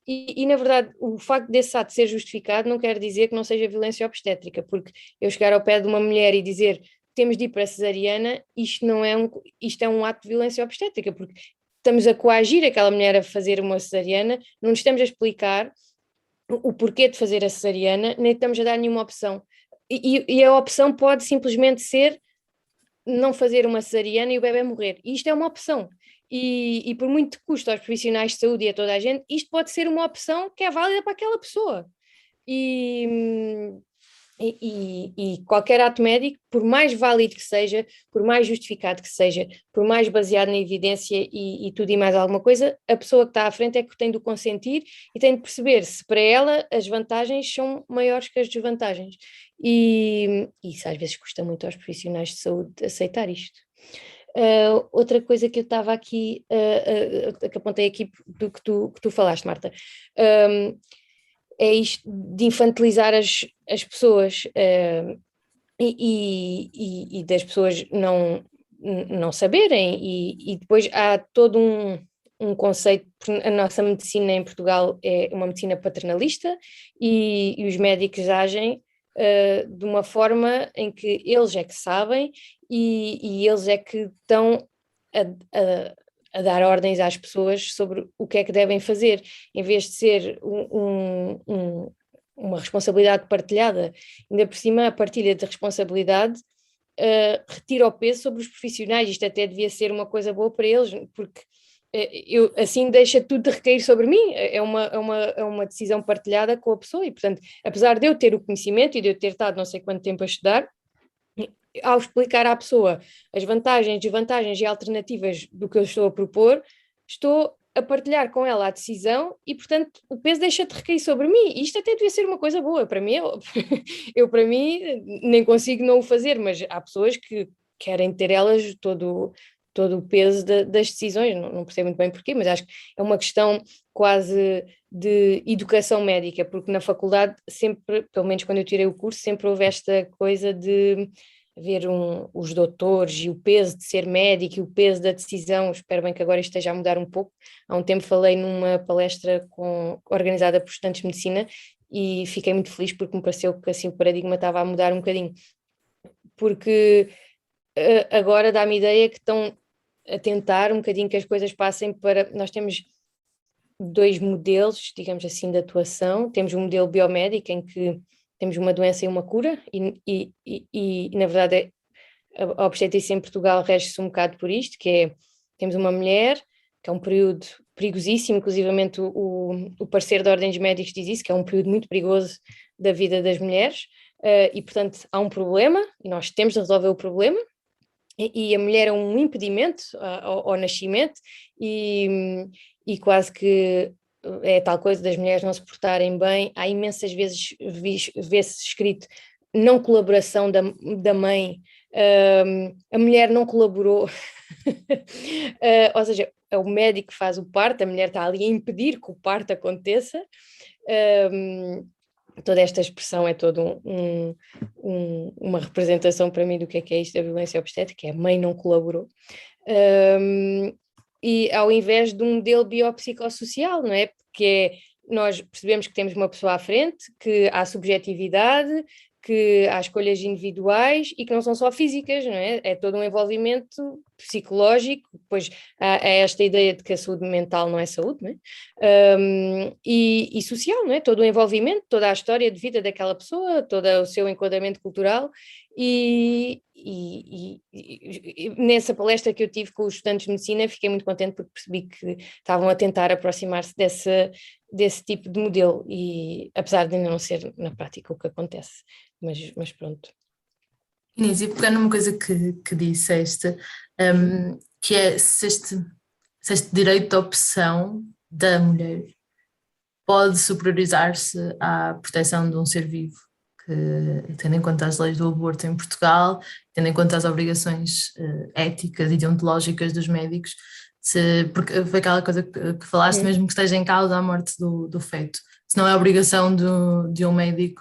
E na verdade, o facto desse ato ser justificado não quer dizer que não seja violência obstétrica, porque eu chegar ao pé de uma mulher e dizer temos de ir para a cesariana, isto é um ato de violência obstétrica, porque estamos a coagir aquela mulher a fazer uma cesariana, não nos estamos a explicar o porquê de fazer a cesariana, nem estamos a dar nenhuma opção. E a opção pode simplesmente ser não fazer uma cesariana e o bebê morrer. E isto é uma opção. E por muito que custe aos profissionais de saúde e a toda a gente, isto pode ser uma opção que é válida para aquela pessoa. E qualquer ato médico, por mais válido que seja, por mais justificado que seja, por mais baseado na evidência e tudo e mais alguma coisa, a pessoa que está à frente é que tem de consentir e tem de perceber se para ela as vantagens são maiores que as desvantagens. E isso às vezes custa muito aos profissionais de saúde aceitar isto. Outra coisa que eu estava aqui, que apontei aqui do que tu falaste, Marta, é isto de infantilizar as pessoas e das pessoas não saberem, e depois há todo um conceito, a nossa medicina em Portugal é uma medicina paternalista e os médicos agem de uma forma em que eles é que sabem e eles é que estão a dar ordens às pessoas sobre o que é que devem fazer, em vez de ser uma responsabilidade partilhada. Ainda por cima, a partilha de responsabilidade retira o peso sobre os profissionais. Isto até devia ser uma coisa boa para eles, porque assim deixa tudo de recair sobre mim, é uma decisão partilhada com a pessoa e, portanto, apesar de eu ter o conhecimento e de eu ter estado não sei quanto tempo a estudar, ao explicar à pessoa as vantagens, desvantagens e alternativas do que eu estou a propor, estou a partilhar com ela a decisão e, portanto, o peso deixa de recair sobre mim. E isto até devia ser uma coisa boa. Para mim, eu para mim, nem consigo não o fazer, mas há pessoas que querem ter elas todo o peso das decisões, não percebo muito bem porquê, mas acho que é uma questão quase de educação médica, porque na faculdade sempre, pelo menos quando eu tirei o curso, sempre houve esta coisa de ver os doutores e o peso de ser médico e o peso da decisão. Espero bem que agora isto esteja a mudar um pouco. Há um tempo falei numa palestra organizada por estudantes de medicina e fiquei muito feliz porque me pareceu que assim o paradigma estava a mudar um bocadinho, porque agora dá-me ideia que estão a tentar um bocadinho que as coisas passem para... Nós temos 2 modelos, digamos assim, de atuação. Temos um modelo biomédico em que temos uma doença e uma cura e na verdade a obstetrícia em Portugal rege-se um bocado por isto, que é, temos uma mulher, que é um período perigosíssimo, inclusivamente o parecer de ordens médicos diz isso, que é um período muito perigoso da vida das mulheres, e portanto há um problema, e nós temos de resolver o problema, e a mulher é um impedimento ao nascimento, e quase que é tal coisa das mulheres não se portarem bem. Há imensas vezes vê-se escrito não colaboração da mãe, a mulher não colaborou, ou seja, é o médico que faz o parto, a mulher está ali a impedir que o parto aconteça. Toda esta expressão é toda uma representação para mim do que é isto da violência obstétrica, que é a mãe não colaborou. E ao invés de um modelo biopsicossocial, não é? Porque nós percebemos que temos uma pessoa à frente, que há subjetividade, que há escolhas individuais e que não são só físicas, não é? É todo um envolvimento psicológico, depois há esta ideia de que a saúde mental não é saúde, não é? E social, não é? Todo o envolvimento, toda a história de vida daquela pessoa, todo o seu enquadramento cultural e nessa palestra que eu tive com os estudantes de medicina fiquei muito contente porque percebi que estavam a tentar aproximar-se desse tipo de modelo e apesar de ainda não ser na prática o que acontece, mas pronto. Inês, e pegando numa coisa que disseste, que é se este direito de opção da mulher pode superiorizar-se à proteção de um ser vivo, que, tendo em conta as leis do aborto em Portugal, tendo em conta as obrigações éticas e deontológicas dos médicos, porque foi aquela coisa que falaste, mesmo que esteja em causa a morte do feto, se não é obrigação de um médico.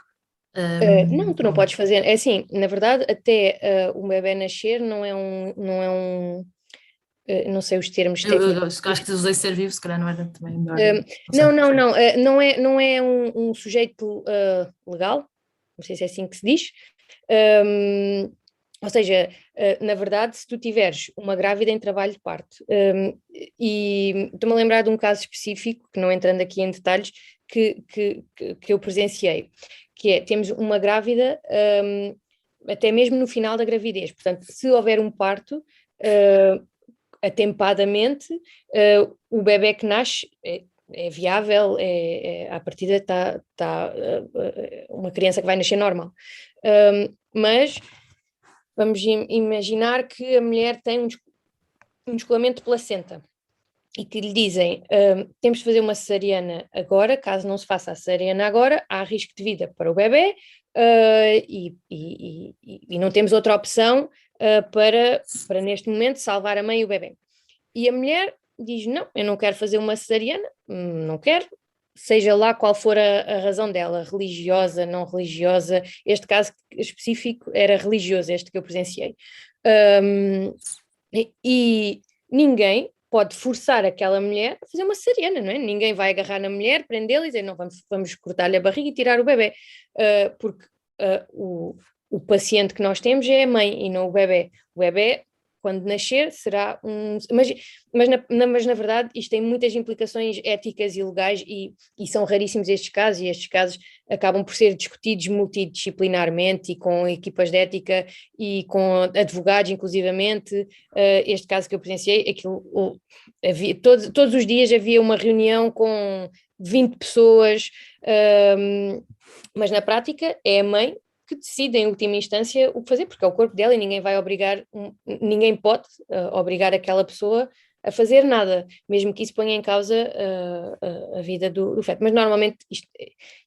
Não, tu não podes fazer, é assim, na verdade até o bebê nascer não é um não sei os termos técnicos. Eu acho que usei ser vivo, se calhar não era também melhor. Não é um sujeito legal, não sei se é assim que se diz, ou seja, na verdade, se tu tiveres uma grávida em trabalho de parto, e estou-me a lembrar de um caso específico, que não entrando aqui em detalhes, que eu presenciei, que é, temos uma grávida até mesmo no final da gravidez, portanto, se houver um parto, atempadamente, o bebê que nasce é viável, à partida está uma criança que vai nascer normal. Mas vamos imaginar que a mulher tem um descolamento de placenta e que lhe dizem temos de fazer uma cesariana agora, caso não se faça a cesariana agora, há risco de vida para o bebê e não temos outra opção para neste momento salvar a mãe e o bebê. E a mulher diz, não, eu não quero fazer uma cesariana, não quero, seja lá qual for a razão dela, religiosa, não religiosa, este caso específico era religioso, este que eu presenciei. E ninguém pode forçar aquela mulher a fazer uma cesariana, não é? Ninguém vai agarrar na mulher, prendê-la e dizer, não, vamos cortar-lhe a barriga e tirar o bebê, porque o paciente que nós temos é a mãe e não o bebê. O bebê, quando nascer, será mas na verdade isto tem muitas implicações éticas e legais e são raríssimos estes casos, e estes casos acabam por ser discutidos multidisciplinarmente e com equipas de ética e com advogados inclusivamente. Este caso que eu presenciei, havia, todos os dias havia uma reunião com 20 pessoas, mas na prática é a mãe que decide em última instância o que fazer, porque é o corpo dela e ninguém vai ninguém pode obrigar aquela pessoa a fazer nada, mesmo que isso ponha em causa a vida do feto. Mas normalmente isto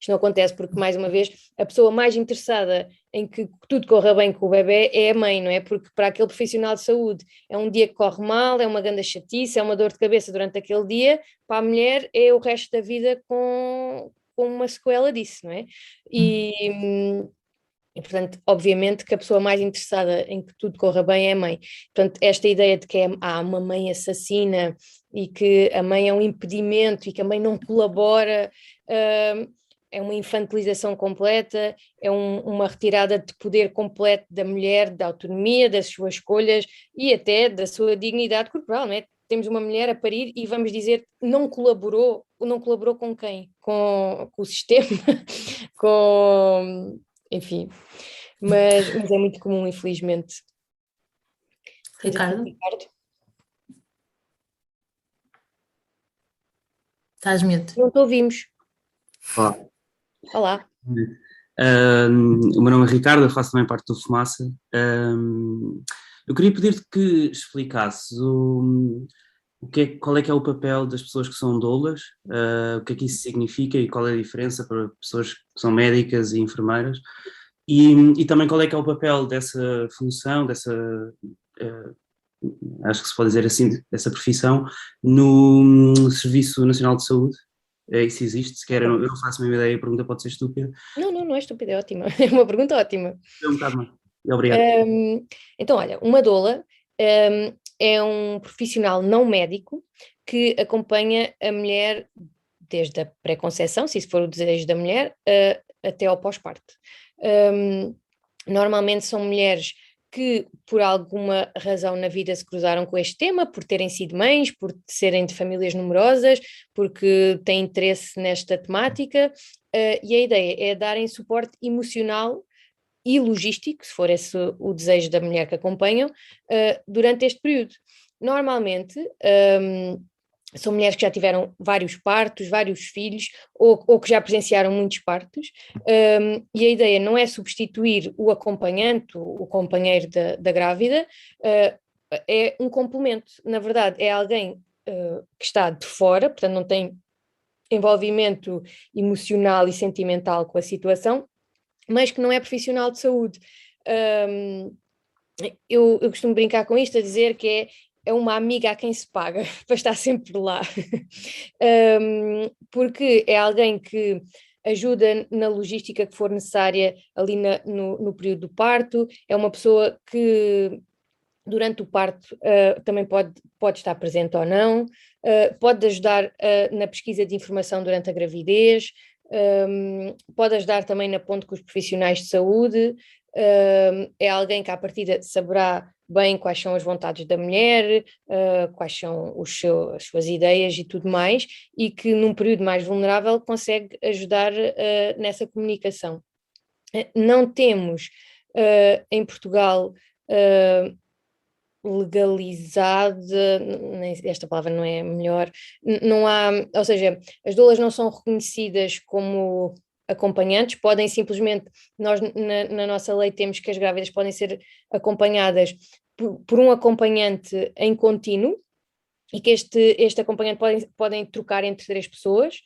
não acontece porque, mais uma vez, a pessoa mais interessada em que tudo corra bem com o bebê é a mãe, não é? Porque para aquele profissional de saúde é um dia que corre mal, é uma grande chatice, é uma dor de cabeça durante aquele dia, para a mulher é o resto da vida com uma sequela disso, não é? E, portanto, obviamente que a pessoa mais interessada em que tudo corra bem é a mãe. Portanto, esta ideia de que há uma mãe assassina e que a mãe é um impedimento e que a mãe não colabora, é uma infantilização completa, é uma retirada de poder completo da mulher, da autonomia, das suas escolhas e até da sua dignidade corporal, não é? Temos uma mulher a parir e vamos dizer não colaborou com quem? Com o sistema, enfim, mas é muito comum, infelizmente. Ricardo, Ricardo? estás mute. Não te ouvimos. Olá. Olá. O meu nome é Ricardo, eu faço também parte do Fumaça. Eu queria pedir-te que explicasses qual é que é o papel das pessoas que são doulas, o que é que isso significa e qual é a diferença para pessoas que são médicas e enfermeiras, e também qual é que é o papel dessa função, acho que se pode dizer assim, dessa profissão, no Serviço Nacional de Saúde. Isso existe, sequer eu não faço a mesma ideia, a pergunta pode ser estúpida. Não é estúpida, é ótima, é uma pergunta ótima. É um bocado mais. Obrigado. Então, olha, uma doula é um profissional não médico que acompanha a mulher desde a pré-conceição, se isso for o desejo da mulher, até ao pós-parto. Normalmente são mulheres que por alguma razão na vida se cruzaram com este tema, por terem sido mães, por serem de famílias numerosas, porque têm interesse nesta temática, e a ideia é darem suporte emocional e logístico, se for esse o desejo da mulher que acompanham, durante este período. Normalmente, são mulheres que já tiveram vários partos, vários filhos, ou que já presenciaram muitos partos, e a ideia não é substituir o acompanhante, o companheiro da grávida, é um complemento. Na verdade, é alguém que está de fora, portanto não tem envolvimento emocional e sentimental com a situação, mas que não é profissional de saúde. Eu costumo brincar com isto, a dizer que é uma amiga a quem se paga para estar sempre lá, porque é alguém que ajuda na logística que for necessária ali no período do parto, é uma pessoa que durante o parto também pode estar presente ou não, pode ajudar na pesquisa de informação durante a gravidez, pode ajudar também na ponte com os profissionais de saúde, é alguém que à partida saberá bem quais são as vontades da mulher, quais são as suas ideias e tudo mais, e que num período mais vulnerável consegue ajudar nessa comunicação. Não temos em Portugal legalizada, esta palavra não é melhor, não há, ou seja, as doulas não são reconhecidas como acompanhantes, podem simplesmente, nós na nossa lei temos que as grávidas podem ser acompanhadas por um acompanhante em contínuo, e que este acompanhante podem trocar entre 3 pessoas,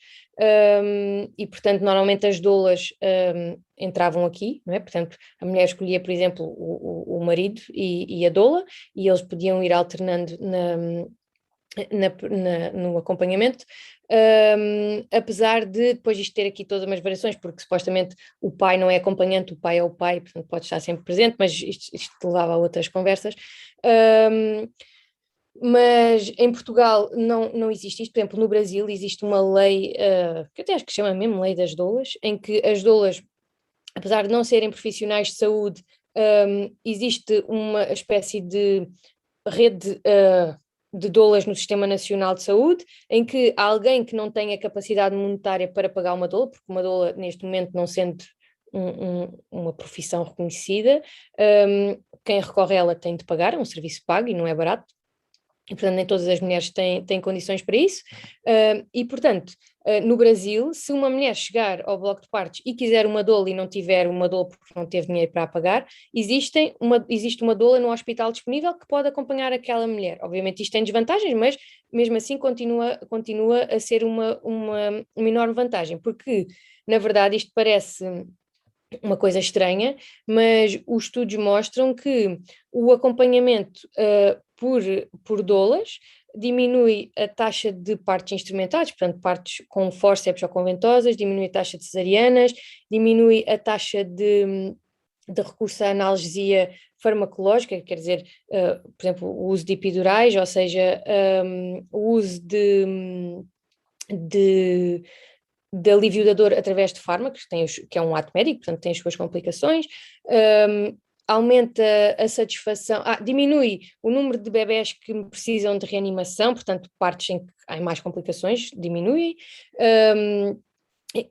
e portanto normalmente as doulas entravam aqui, não é? Portanto a mulher escolhia, por exemplo, o marido e a doula, e eles podiam ir alternando no acompanhamento, apesar de depois isto ter aqui todas umas variações, porque supostamente o pai não é acompanhante, o pai é o pai, portanto pode estar sempre presente, mas isto levava a outras conversas. Mas em Portugal não existe isto. Por exemplo, no Brasil existe uma lei, que até acho que se chama mesmo Lei das Doulas, em que as doulas, apesar de não serem profissionais de saúde, existe uma espécie de rede de doulas no Sistema Nacional de Saúde, em que alguém que não tenha capacidade monetária para pagar uma doula, porque uma doula neste momento não sendo uma profissão reconhecida, quem recorre a ela tem de pagar, é um serviço pago e não é barato. E, portanto, nem todas as mulheres têm condições para isso, e, portanto, no Brasil, se uma mulher chegar ao bloco de partos e quiser uma doula e não tiver uma doula porque não teve dinheiro para a pagar, existe uma doula no hospital disponível que pode acompanhar aquela mulher. Obviamente isto tem desvantagens, mas mesmo assim continua a ser uma enorme vantagem, porque, na verdade, isto parece uma coisa estranha, mas os estudos mostram que o acompanhamento por doulas diminui a taxa de partos instrumentados, portanto partos com fórceps ou com ventosas, diminui a taxa de cesarianas, diminui a taxa de recurso à analgesia farmacológica, quer dizer, por exemplo, o uso de epidurais, ou seja, o uso de de alívio da dor através de fármacos, que é um ato médico, portanto tem as suas complicações, aumenta a satisfação, diminui o número de bebés que precisam de reanimação, portanto partes em que há mais complicações diminuem,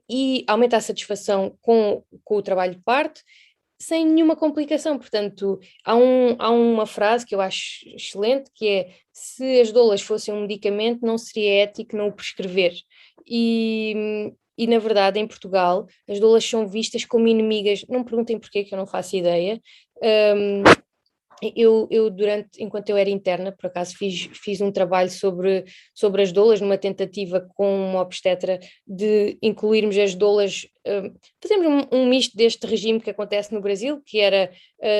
e aumenta a satisfação com o trabalho de parto, sem nenhuma complicação. Portanto, há uma frase que eu acho excelente, que é: se as doulas fossem um medicamento, não seria ético não o prescrever. E na verdade, em Portugal, as doulas são vistas como inimigas. Não me perguntem porquê, que eu não faço ideia. Enquanto eu era interna, por acaso fiz um trabalho sobre as doulas, numa tentativa com uma obstetra de incluirmos as doulas, fazemos um misto deste regime que acontece no Brasil, que era,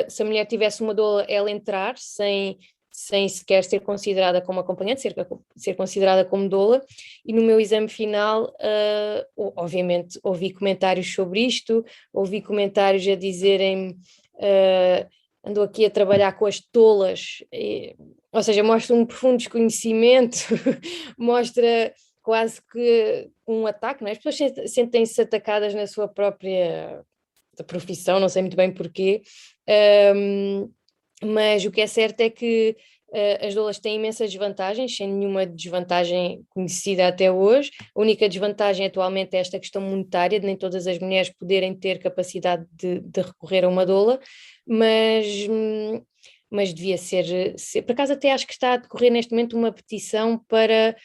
se a mulher tivesse uma doula, ela entrar sem sequer ser considerada como acompanhante, ser considerada como doula. E no meu exame final, obviamente, ouvi comentários sobre isto, ouvi comentários a dizerem... andou aqui a trabalhar com as tolas, ou seja, mostra um profundo desconhecimento, mostra quase que um ataque, não é? As pessoas sentem-se atacadas na sua própria profissão, não sei muito bem porquê, mas o que é certo é que as doulas têm imensas desvantagens, sem nenhuma desvantagem conhecida até hoje. A única desvantagem atualmente é esta questão monetária, de nem todas as mulheres poderem ter capacidade de recorrer a uma doula, mas devia ser, por acaso até acho que está a decorrer neste momento uma petição para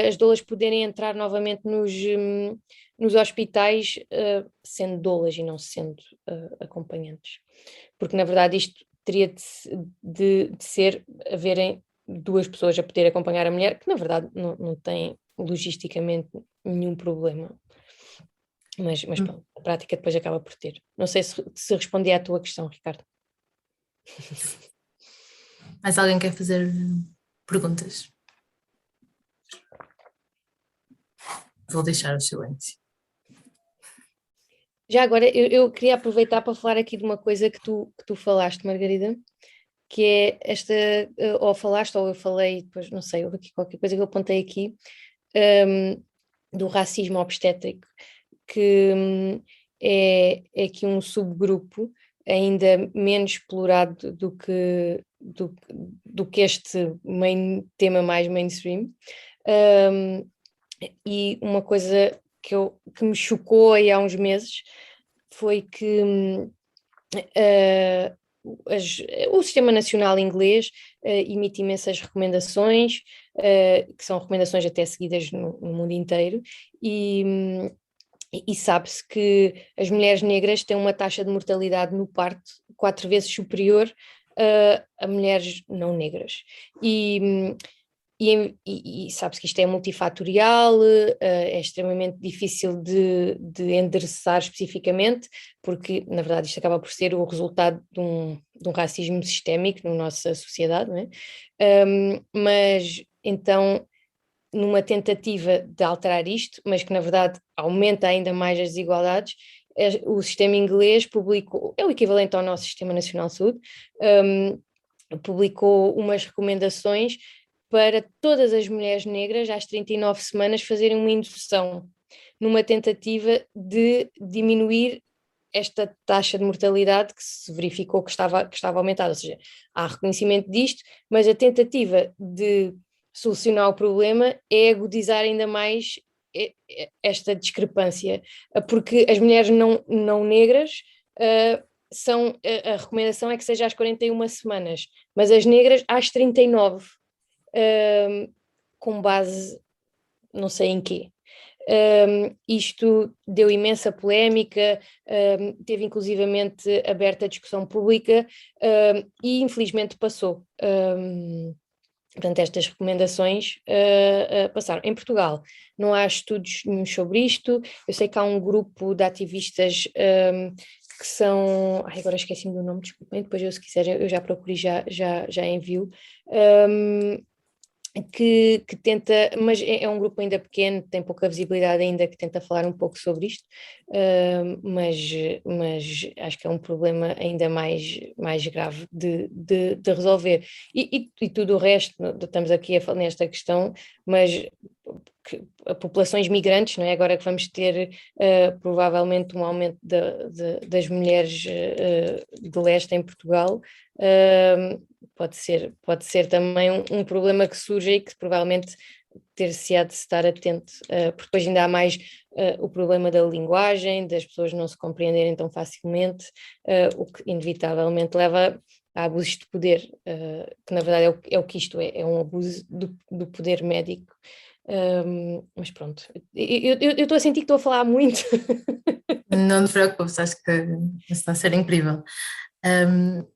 as doulas poderem entrar novamente nos hospitais, sendo doulas e não sendo acompanhantes, porque na verdade isto teria de ser haverem duas pessoas a poder acompanhar a mulher, que na verdade não tem logisticamente nenhum problema. Mas pronto, a prática depois acaba por ter. Não sei se respondi à tua questão, Ricardo. Mais alguém quer fazer perguntas? Vou deixar o silêncio. Já agora, eu queria aproveitar para falar aqui de uma coisa que tu falaste, Margarida, que é esta, ou falaste, ou eu falei, depois não sei, houve aqui qualquer coisa que eu apontei aqui, do racismo obstétrico, que é aqui um subgrupo ainda menos explorado do que este tema mais mainstream, e uma coisa que me chocou aí há uns meses foi que o Sistema Nacional Inglês emite imensas recomendações, que são recomendações até seguidas no mundo inteiro, e sabe-se que as mulheres negras têm uma taxa de mortalidade no parto 4 vezes superior a mulheres não negras. E sabe-se que isto é multifatorial, é extremamente difícil de endereçar especificamente, porque na verdade isto acaba por ser o resultado de um racismo sistémico na nossa sociedade, não é? Mas então, numa tentativa de alterar isto, mas que na verdade aumenta ainda mais as desigualdades, o sistema inglês publicou, é o equivalente ao nosso Sistema Nacional de Saúde, publicou umas recomendações para todas as mulheres negras às 39 semanas fazerem uma indução, numa tentativa de diminuir esta taxa de mortalidade que se verificou que estava aumentada. Ou seja, há reconhecimento disto, mas a tentativa de solucionar o problema é agudizar ainda mais esta discrepância, porque as mulheres não negras a recomendação é que seja às 41 semanas, mas as negras às 39, com base não sei em quê. Isto deu imensa polémica, teve inclusivamente aberta a discussão pública, e infelizmente passou. Portanto, estas recomendações passaram. Em Portugal não há estudos nenhum sobre isto. Eu sei que há um grupo de ativistas que são... agora esqueci-me do nome, desculpem, depois eu, se quiserem, eu já procuro e já envio. Que tenta, mas é um grupo ainda pequeno, tem pouca visibilidade ainda, que tenta falar um pouco sobre isto, mas acho que é um problema ainda mais grave de resolver. E tudo o resto, estamos aqui a falar nesta questão, mas populações migrantes, não é? Agora que vamos ter provavelmente um aumento das mulheres de leste em Portugal, pode ser também um problema que surge e que provavelmente ter-se-á de estar atento, porque depois ainda há mais o problema da linguagem, das pessoas não se compreenderem tão facilmente, o que inevitavelmente leva a abusos de poder, que na verdade é o que isto é um abuso do poder médico. Mas pronto, eu estou a sentir que estou a falar muito. Não te preocupes, acho que está a ser incrível.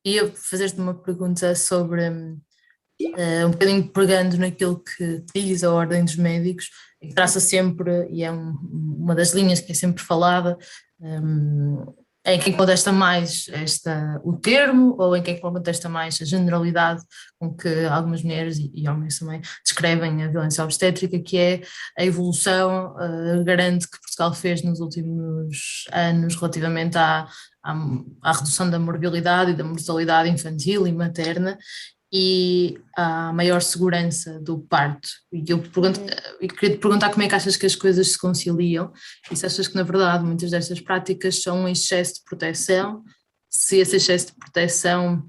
E eu fazer-te uma pergunta sobre, um bocadinho pegando naquilo que diz a Ordem dos Médicos, que traça sempre, e é uma das linhas que é sempre falada, em quem contesta mais o termo, ou em quem contesta mais a generalidade com que algumas mulheres e homens também descrevem a violência obstétrica, que é a evolução grande que Portugal fez nos últimos anos relativamente à redução da morbilidade e da mortalidade infantil e materna, e a maior segurança do parto. E eu queria te perguntar como é que achas que as coisas se conciliam, e se achas que na verdade muitas destas práticas são um excesso de proteção, se esse excesso de proteção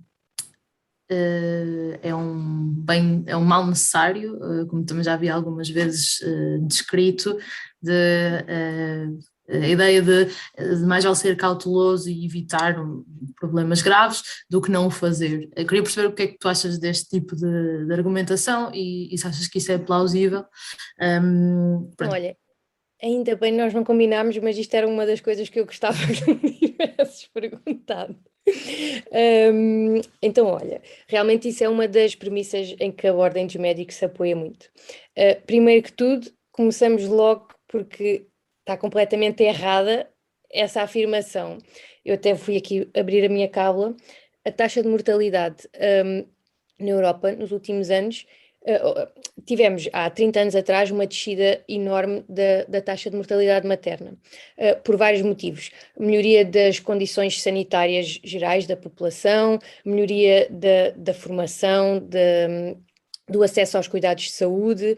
é um mal necessário, como também já vi algumas vezes descrito, a ideia de mais vale ser cauteloso e evitar problemas graves do que não o fazer. Eu queria perceber o que é que tu achas deste tipo de argumentação e se achas que isso é plausível. Olha, ainda bem nós não combinámos, mas isto era uma das coisas que eu gostava que me tivesses perguntado. Então, olha, realmente isso é uma das premissas em que a Ordem dos Médicos se apoia muito. Primeiro que tudo, começamos logo porque está completamente errada essa afirmação. Eu até fui aqui abrir a minha cábula. A taxa de mortalidade na Europa nos últimos anos, tivemos há 30 anos atrás uma descida enorme da taxa de mortalidade materna, por vários motivos. Melhoria das condições sanitárias gerais da população, melhoria da formação, do acesso aos cuidados de saúde,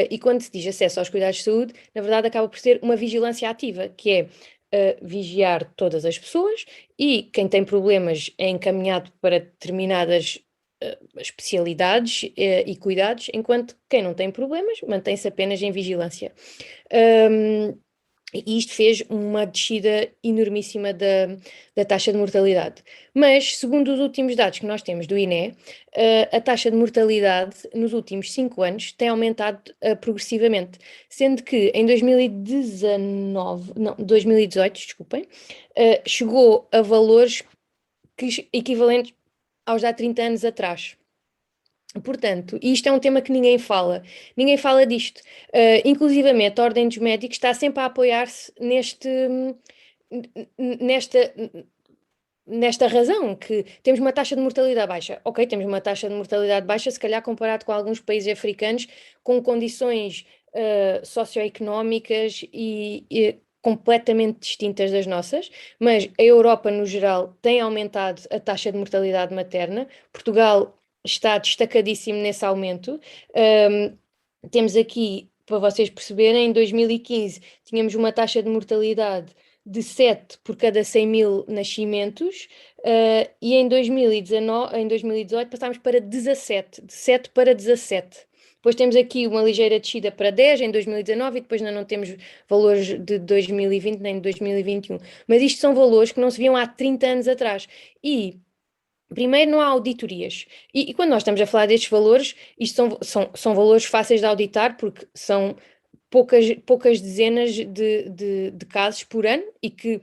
e quando se diz acesso aos cuidados de saúde, na verdade acaba por ser uma vigilância ativa, que é vigiar todas as pessoas, e quem tem problemas é encaminhado para determinadas especialidades e cuidados, enquanto quem não tem problemas mantém-se apenas em vigilância. E isto fez uma descida enormíssima da taxa de mortalidade. Mas, segundo os últimos dados que nós temos do INE, a taxa de mortalidade nos últimos 5 anos tem aumentado progressivamente, sendo que em 2018, desculpem, chegou a valores equivalentes aos de há 30 anos atrás. Portanto, isto é um tema que ninguém fala disto. Inclusivamente, a Ordem dos Médicos está sempre a apoiar-se nesta razão, que temos uma taxa de mortalidade baixa. Ok, temos uma taxa de mortalidade baixa, se calhar comparado com alguns países africanos com condições socioeconómicas e completamente distintas das nossas, mas a Europa, no geral, tem aumentado a taxa de mortalidade materna. Portugal está destacadíssimo nesse aumento. Temos aqui, para vocês perceberem, em 2015 tínhamos uma taxa de mortalidade de 7 por cada 100 mil nascimentos, e em 2018 passámos para 17, de 7 para 17. Depois temos aqui uma ligeira descida para 10 em 2019 e depois ainda não temos valores de 2020 nem de 2021. Mas isto são valores que não se viam há 30 anos atrás. E primeiro, não há auditorias. E quando nós estamos a falar destes valores, isto são valores fáceis de auditar, porque são poucas dezenas de casos por ano, e que,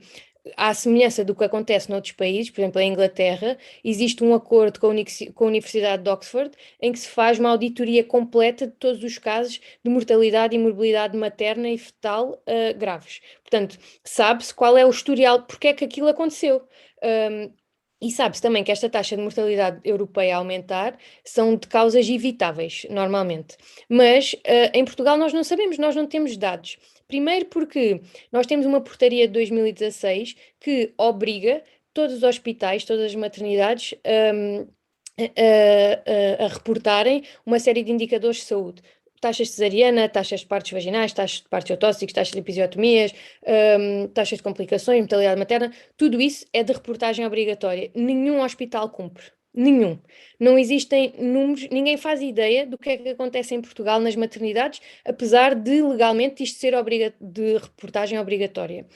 à semelhança do que acontece noutros países, por exemplo, em Inglaterra, existe um acordo com a Universidade de Oxford, em que se faz uma auditoria completa de todos os casos de mortalidade e morbilidade materna e fetal graves. Portanto, sabe-se qual é o historial, porque é que aquilo aconteceu. E sabe-se também que esta taxa de mortalidade europeia a aumentar são de causas evitáveis, normalmente. Mas em Portugal nós não sabemos, nós não temos dados. Primeiro porque nós temos uma portaria de 2016 que obriga todos os hospitais, todas as maternidades a reportarem uma série de indicadores de saúde. taxas de cesariana, taxas de partos vaginais, taxas de partos autósticos, taxas de episiotomias, taxas de complicações, mortalidade materna, tudo isso é de reportagem obrigatória. Nenhum hospital cumpre. Nenhum. Não existem números, ninguém faz ideia do que é que acontece em Portugal nas maternidades, apesar de legalmente isto ser de reportagem obrigatória.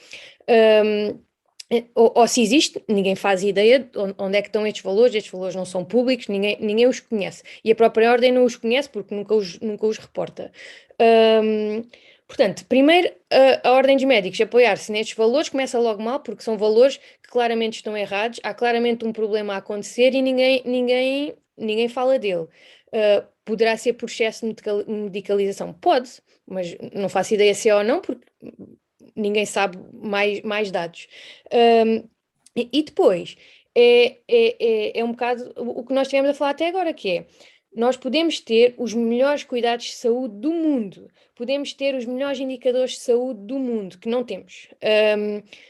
Ou se existe, ninguém faz ideia de onde é que estão estes valores não são públicos, ninguém os conhece. E a própria Ordem não os conhece porque nunca os reporta. Portanto, primeiro, a Ordem dos Médicos apoiar-se nestes valores começa logo mal, porque são valores que claramente estão errados, há claramente um problema a acontecer e ninguém fala dele. Poderá ser por excesso de medicalização? Pode, mas não faço ideia se é ou não, porque ninguém sabe mais dados. E depois, é um bocado o que nós estivemos a falar até agora, que é, nós podemos ter os melhores cuidados de saúde do mundo, podemos ter os melhores indicadores de saúde do mundo, que não temos,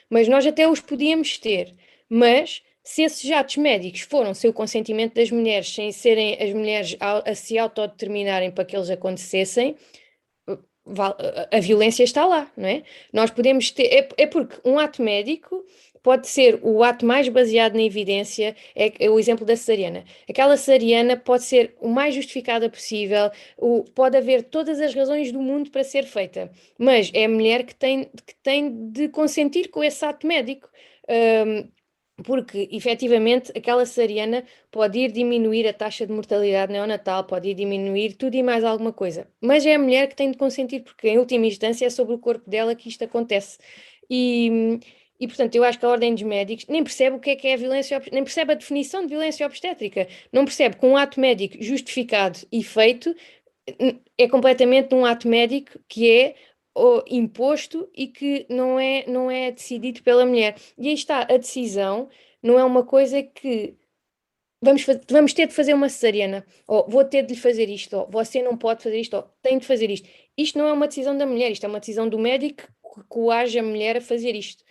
mas nós até os podíamos ter, mas se esses atos médicos foram sem o consentimento das mulheres, sem serem as mulheres a se autodeterminarem para que eles acontecessem, a violência está lá, não é? Nós podemos ter, é porque um ato médico pode ser o ato mais baseado na evidência, é o exemplo da cesariana. Aquela cesariana pode ser o mais justificada possível, pode haver todas as razões do mundo para ser feita, mas é a mulher que tem de consentir com esse ato médico. Porque, efetivamente, aquela cesariana pode ir diminuir a taxa de mortalidade neonatal, pode ir diminuir tudo e mais alguma coisa. Mas é a mulher que tem de consentir, porque, em última instância, é sobre o corpo dela que isto acontece. Portanto, eu acho que a Ordem dos Médicos nem percebe o que é a violência, nem percebe a definição de violência obstétrica, não percebe que um ato médico justificado e feito é completamente um ato médico que é imposto e que não é decidido pela mulher. E aí está, a decisão não é uma coisa que vamos ter de fazer uma cesariana, ou vou ter de lhe fazer isto, ou você não pode fazer isto, ou tem de fazer isto. Isto não é uma decisão da mulher, isto é uma decisão do médico que coage a mulher a fazer isto.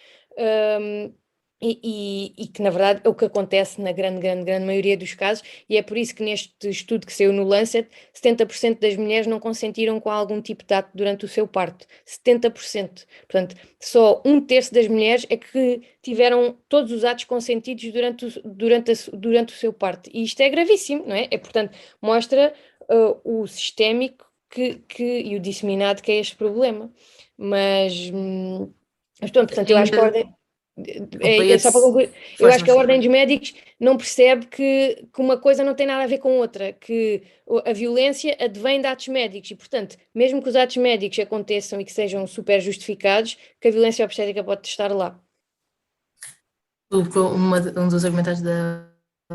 E que, na verdade, é o que acontece na grande maioria dos casos, e é por isso que neste estudo que saiu no Lancet, 70% das mulheres não consentiram com algum tipo de ato durante o seu parto. 70%. Portanto, só 1/3 das mulheres é que tiveram todos os atos consentidos durante o seu parto. E isto é gravíssimo, não é? Portanto, mostra o sistémico e o disseminado que é este problema. Mas pronto, portanto, eu acho que a ordem... só para concluir, eu acho que a Ordem dos Médicos não percebe que uma coisa não tem nada a ver com outra, que a violência advém de atos médicos e, portanto, mesmo que os atos médicos aconteçam e que sejam super justificados, que a violência obstétrica pode estar lá. Um dos argumentos da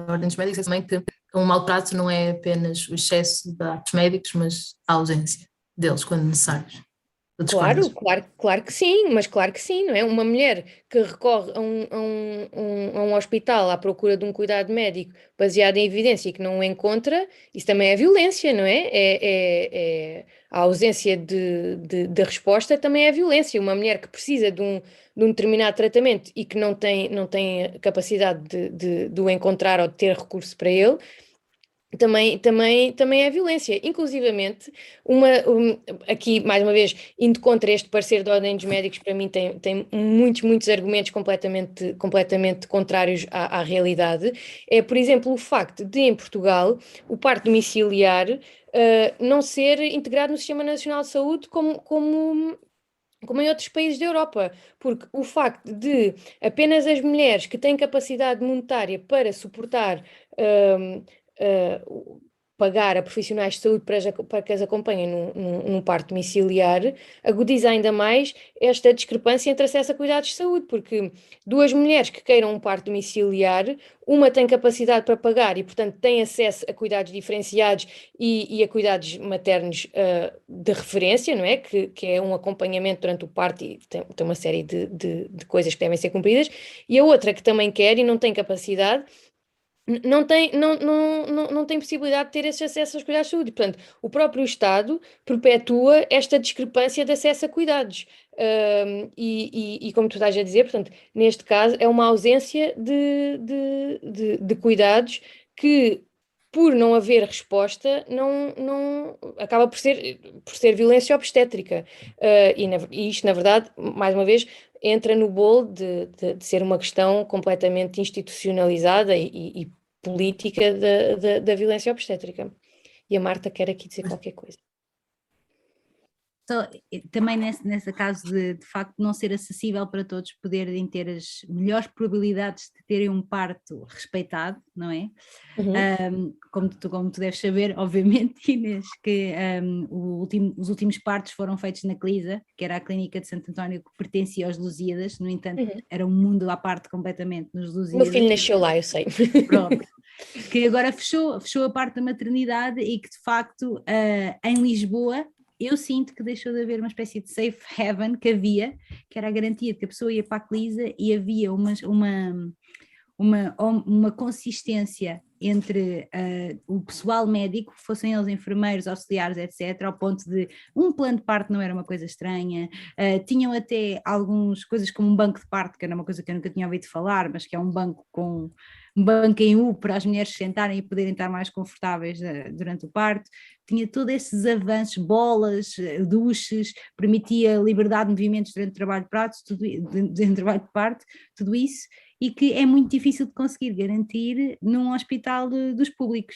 Ordem dos Médicos é também que um maltrato não é apenas o excesso de atos médicos, mas a ausência deles quando necessários. Claro que sim, mas claro que sim, não é? Uma mulher que recorre a um hospital à procura de um cuidado médico baseado em evidência e que não o encontra, isso também é violência, não é? A ausência de resposta também é violência. Uma mulher que precisa de um determinado tratamento e que não tem capacidade de o encontrar ou de ter recurso para ele, também é violência. Inclusivamente, aqui, mais uma vez, indo contra este parecer da Ordem dos Médicos, para mim tem muitos argumentos completamente contrários à realidade. É, por exemplo, o facto de, em Portugal, o parto domiciliar não ser integrado no Sistema Nacional de Saúde como em outros países da Europa, porque o facto de apenas as mulheres que têm capacidade monetária para suportar pagar a profissionais de saúde para que as acompanhem num parto domiciliar, agudiza ainda mais esta discrepância entre acesso a cuidados de saúde, porque duas mulheres que queiram um parto domiciliar, uma tem capacidade para pagar e, portanto, tem acesso a cuidados diferenciados e a cuidados maternos de referência, não é? Que é um acompanhamento durante o parto e tem uma série de coisas que devem ser cumpridas, e a outra que também quer e não tem capacidade, não tem possibilidade de ter esse acesso aos cuidados de saúde. Portanto, o próprio Estado perpetua esta discrepância de acesso a cuidados. E como tu estás a dizer, portanto, neste caso é uma ausência de cuidados que por não haver resposta, acaba por ser violência obstétrica. E isto, na verdade, mais uma vez, entra no bolo de ser uma questão completamente institucionalizada e política da violência obstétrica. E a Marta quer aqui dizer qualquer coisa. Também nesse caso de facto não ser acessível para todos poderem ter as melhores probabilidades de terem um parto respeitado, não é? Como tu deves saber, obviamente, Inês, que os últimos partos foram feitos na Clisa, que era a clínica de Santo António que pertencia aos Lusíadas, no entanto era um mundo à parte completamente nos Lusíadas. O meu filho nasceu lá, eu sei. Pronto. Que agora fechou a parte da maternidade e que de facto em Lisboa eu sinto que deixou de haver uma espécie de safe haven que havia, que era a garantia de que a pessoa ia para a Clisa e havia uma consistência entre o pessoal médico, fossem eles enfermeiros, auxiliares, etc., ao ponto de um plano de parto não era uma coisa estranha, tinham até algumas coisas como um banco de parto, que era uma coisa que eu nunca tinha ouvido falar, mas que é um banco em U para as mulheres sentarem e poderem estar mais confortáveis durante o parto, tinha todos esses avanços, bolas, duches, permitia liberdade de movimentos durante o trabalho de parto, tudo isso, e que é muito difícil de conseguir garantir num hospital dos públicos,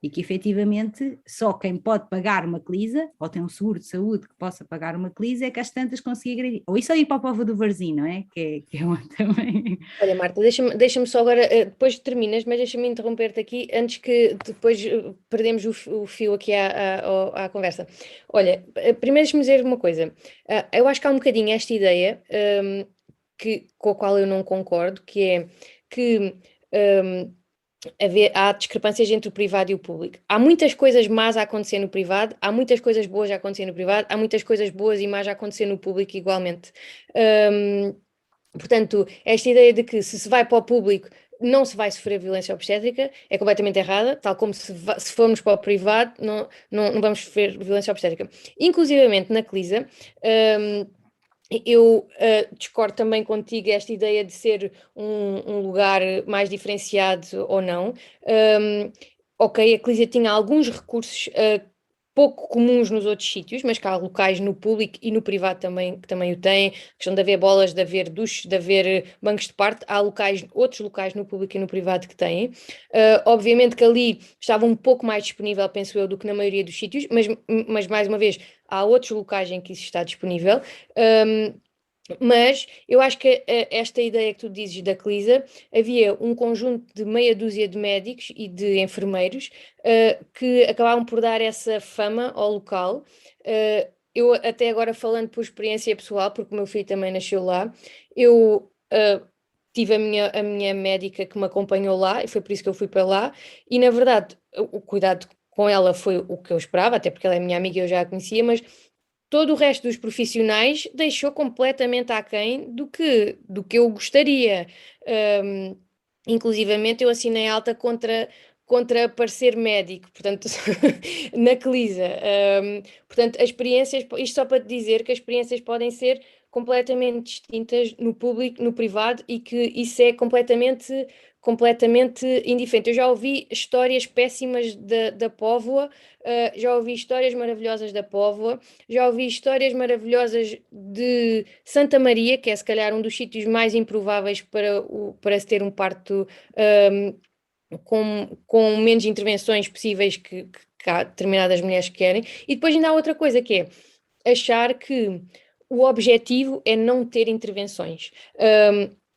e que efetivamente só quem pode pagar uma Clisa, ou tem um seguro de saúde que possa pagar uma Clisa, é que às tantas conseguir garantir, ou isso é ir para a Póvoa do Varzim, não é? Que é uma também... Olha, Marta, deixa-me só agora, depois terminas, mas deixa-me interromper-te aqui, antes que depois perdemos o fio aqui à conversa. Olha, primeiro deixa-me dizer uma coisa, eu acho que há um bocadinho esta ideia com a qual eu não concordo, que é que há discrepâncias entre o privado e o público. Há muitas coisas más a acontecer no privado, há muitas coisas boas a acontecer no privado, há muitas coisas boas e más a acontecer no público igualmente. Portanto, esta ideia de que se vai para o público não se vai sofrer violência obstétrica é completamente errada, tal como se formos para o privado não vamos sofrer violência obstétrica. Inclusivamente na Clisa, eu discordo também contigo esta ideia de ser um lugar mais diferenciado ou não. Ok, a Clisa tinha alguns recursos pouco comuns nos outros sítios, mas que há locais no público e no privado que também o têm, a questão de haver bolas, de haver duches, de haver bancos de parto, há outros locais no público e no privado que têm. Obviamente que ali estava um pouco mais disponível, penso eu, do que na maioria dos sítios, mas mais uma vez, há outros locais em que isso está disponível. Mas eu acho que esta ideia que tu dizes da Clisa, havia um conjunto de meia dúzia de médicos e de enfermeiros que acabavam por dar essa fama ao local. Eu até agora falando por experiência pessoal, porque o meu filho também nasceu lá, eu tive a minha médica que me acompanhou lá e foi por isso que eu fui para lá e na verdade o cuidado com ela foi o que eu esperava, até porque ela é minha amiga e eu já a conhecia, mas todo o resto dos profissionais deixou completamente aquém do que eu gostaria. Inclusivamente eu assinei alta contra parecer médico, portanto, na Clisa. Portanto, as experiências, isto só para te dizer que as experiências podem ser completamente distintas no público, no privado, e que isso é completamente indiferente. Eu já ouvi histórias péssimas da Póvoa, já ouvi histórias maravilhosas da Póvoa, já ouvi histórias maravilhosas de Santa Maria, que é se calhar um dos sítios mais improváveis para se ter um parto com menos intervenções possíveis que há determinadas mulheres que querem. E depois ainda há outra coisa que é achar que o objetivo é não ter intervenções.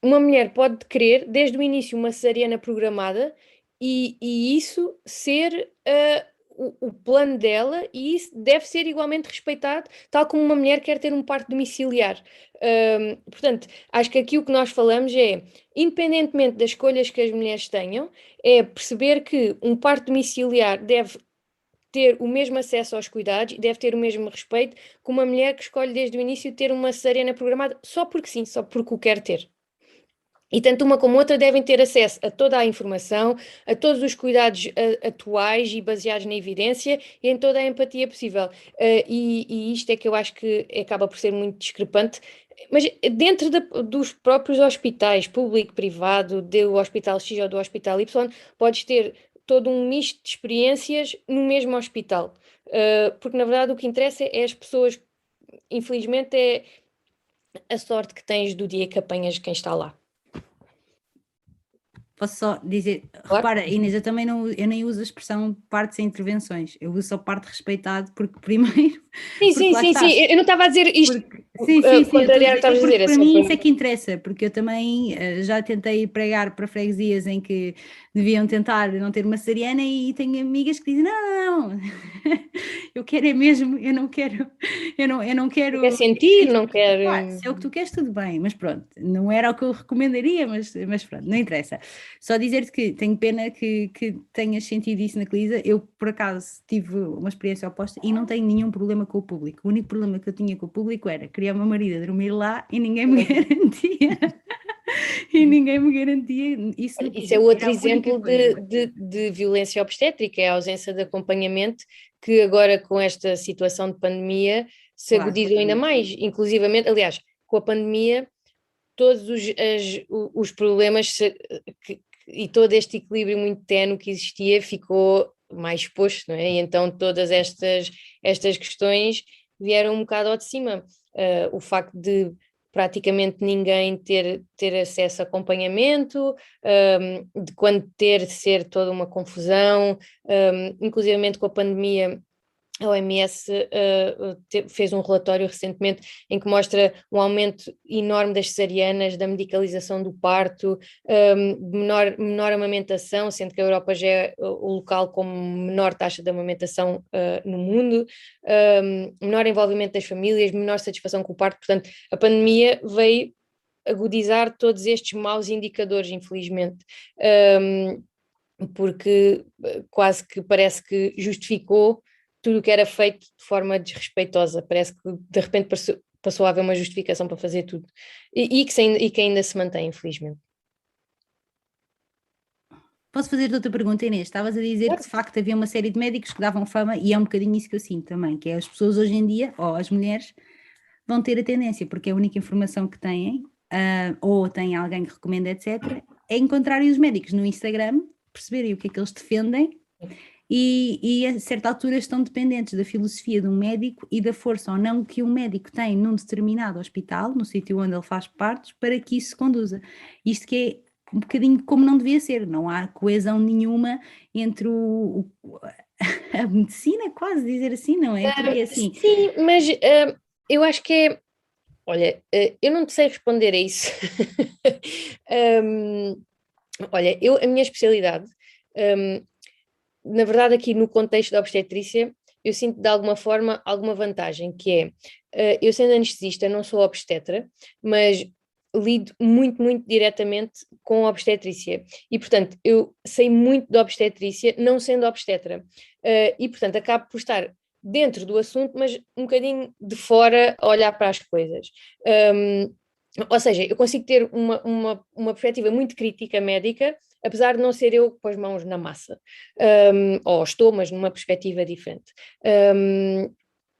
Uma mulher pode querer, desde o início, uma cesariana programada e isso ser o plano dela, e isso deve ser igualmente respeitado, tal como uma mulher quer ter um parto domiciliar. Portanto, acho que aqui o que nós falamos é, independentemente das escolhas que as mulheres tenham, é perceber que um parto domiciliar deve ter o mesmo acesso aos cuidados, deve ter o mesmo respeito que uma mulher que escolhe desde o início ter uma cesariana programada só porque sim, só porque o quer ter. E tanto uma como outra devem ter acesso a toda a informação, a todos os cuidados atuais e baseados na evidência e em toda a empatia possível. E isto é que eu acho que acaba por ser muito discrepante. Mas dentro dos próprios hospitais, público, privado, do Hospital X ou do Hospital Y, podes ter todo um misto de experiências no mesmo hospital, porque na verdade o que interessa é as pessoas, infelizmente é a sorte que tens do dia que apanhas quem está lá. Posso só dizer, Claro. repara, Inês, eu nem uso a expressão parte sem intervenções, eu uso só parte respeitado, porque primeiro... Sim, eu não estava a dizer isto, contrariar o que estavas a dizer. Para mim isso é que interessa, porque eu também já tentei pregar para freguesias em que deviam tentar não ter uma cesariana e tenho amigas que dizem, não, eu quero é mesmo, eu não quero... Não quer sentir, não quer... Se é o que tu queres, tudo bem, mas pronto, não era o que eu recomendaria, mas pronto, não interessa. Só dizer-te que tenho pena que tenhas sentido isso na Clisa. Eu, por acaso, tive uma experiência oposta e não tenho nenhum problema com o público. O único problema que eu tinha com o público era criar o meu marido a dormir lá e ninguém me garantia. Isso. Isso é outro exemplo de violência obstétrica, é a ausência de acompanhamento, que agora com esta situação de pandemia se agudizou ainda mais, inclusivamente, aliás, com a pandemia todos os problemas e todo este equilíbrio muito ténue que existia ficou mais exposto, não é? E então todas estas questões vieram um bocado ao de cima. O facto de praticamente ninguém ter acesso a acompanhamento, de quando ter de ser toda uma confusão, inclusivamente com a pandemia. A OMS fez um relatório recentemente em que mostra um aumento enorme das cesarianas, da medicalização do parto, menor amamentação, sendo que a Europa já é o local com menor taxa de amamentação no mundo, menor envolvimento das famílias, menor satisfação com o parto. Portanto, a pandemia veio agudizar todos estes maus indicadores, infelizmente, porque quase que parece que justificou tudo o que era feito de forma desrespeitosa. Parece que de repente passou a haver uma justificação para fazer tudo. E que ainda se mantém, infelizmente. Posso fazer-te outra pergunta, Inês? Estavas a dizer que de facto havia uma série de médicos que davam fama, e é um bocadinho isso que eu sinto também, que é as pessoas hoje em dia, ou as mulheres, vão ter a tendência, porque é a única informação que têm, ou têm alguém que recomenda, etc., é encontrarem os médicos no Instagram, perceberem o que é que eles defendem, e a certa altura estão dependentes da filosofia de um médico e da força ou não que um médico tem num determinado hospital, no sítio onde ele faz partos, para que isso se conduza. Isto que é um bocadinho como não devia ser, não há coesão nenhuma entre a medicina, quase dizer assim, não é? Porque é assim. Sim, mas eu acho que é... Olha, eu não te sei responder a isso. Olha, a minha especialidade... na verdade, aqui no contexto da obstetrícia, eu sinto de alguma forma alguma vantagem, que é, eu sendo anestesista, não sou obstetra, mas lido muito, muito diretamente com a obstetrícia. E, portanto, eu sei muito da obstetrícia, não sendo obstetra. E, portanto, acabo por estar dentro do assunto, mas um bocadinho de fora a olhar para as coisas. Ou seja, eu consigo ter uma perspectiva muito crítica médica, apesar de não ser eu com as mãos na massa, ou estou, mas numa perspectiva diferente.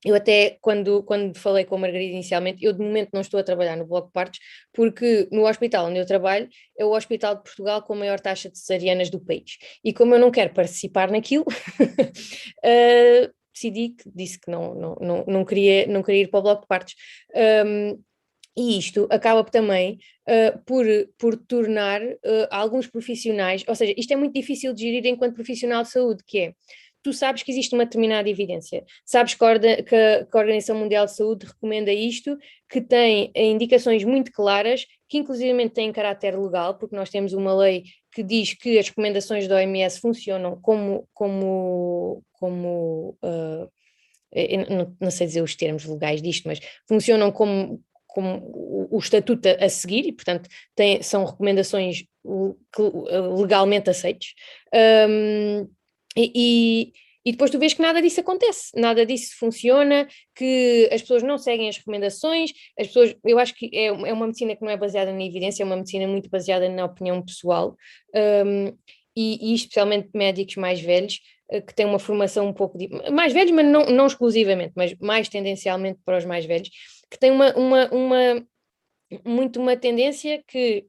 Eu até, quando falei com a Margarida inicialmente, eu de momento não estou a trabalhar no bloco de partos, porque no hospital onde eu trabalho é o hospital de Portugal com a maior taxa de cesarianas do país. E como eu não quero participar naquilo, disse que não queria ir para o bloco de partos. E isto acaba também por tornar alguns profissionais, ou seja, isto é muito difícil de gerir enquanto profissional de saúde, que é, tu sabes que existe uma determinada evidência, sabes que a Organização Mundial de Saúde recomenda isto, que tem indicações muito claras, que inclusivamente têm caráter legal, porque nós temos uma lei que diz que as recomendações da OMS funcionam não sei dizer os termos legais disto, mas funcionam como o estatuto a seguir e, portanto, são recomendações legalmente aceites. E depois tu vês que nada disso acontece, nada disso funciona, que as pessoas não seguem as recomendações, eu acho que é uma medicina que não é baseada na evidência, é uma medicina muito baseada na opinião pessoal, e especialmente médicos mais velhos, que têm uma formação um pouco mais velhos, mas não exclusivamente, mas mais tendencialmente para os mais velhos, que têm uma tendência que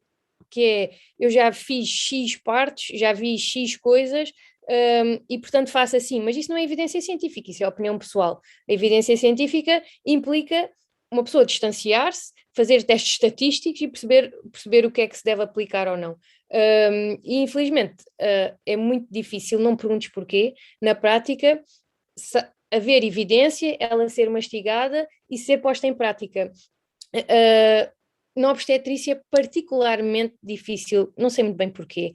é, eu já fiz X partos, já vi X coisas, e portanto faço assim, mas isso não é evidência científica, isso é opinião pessoal. A evidência científica implica uma pessoa distanciar-se, fazer testes estatísticos e perceber o que é que se deve aplicar ou não. E infelizmente é muito difícil, não perguntes porquê, na prática, haver evidência, ela ser mastigada e ser posta em prática. Na obstetrícia é particularmente difícil, não sei muito bem porquê,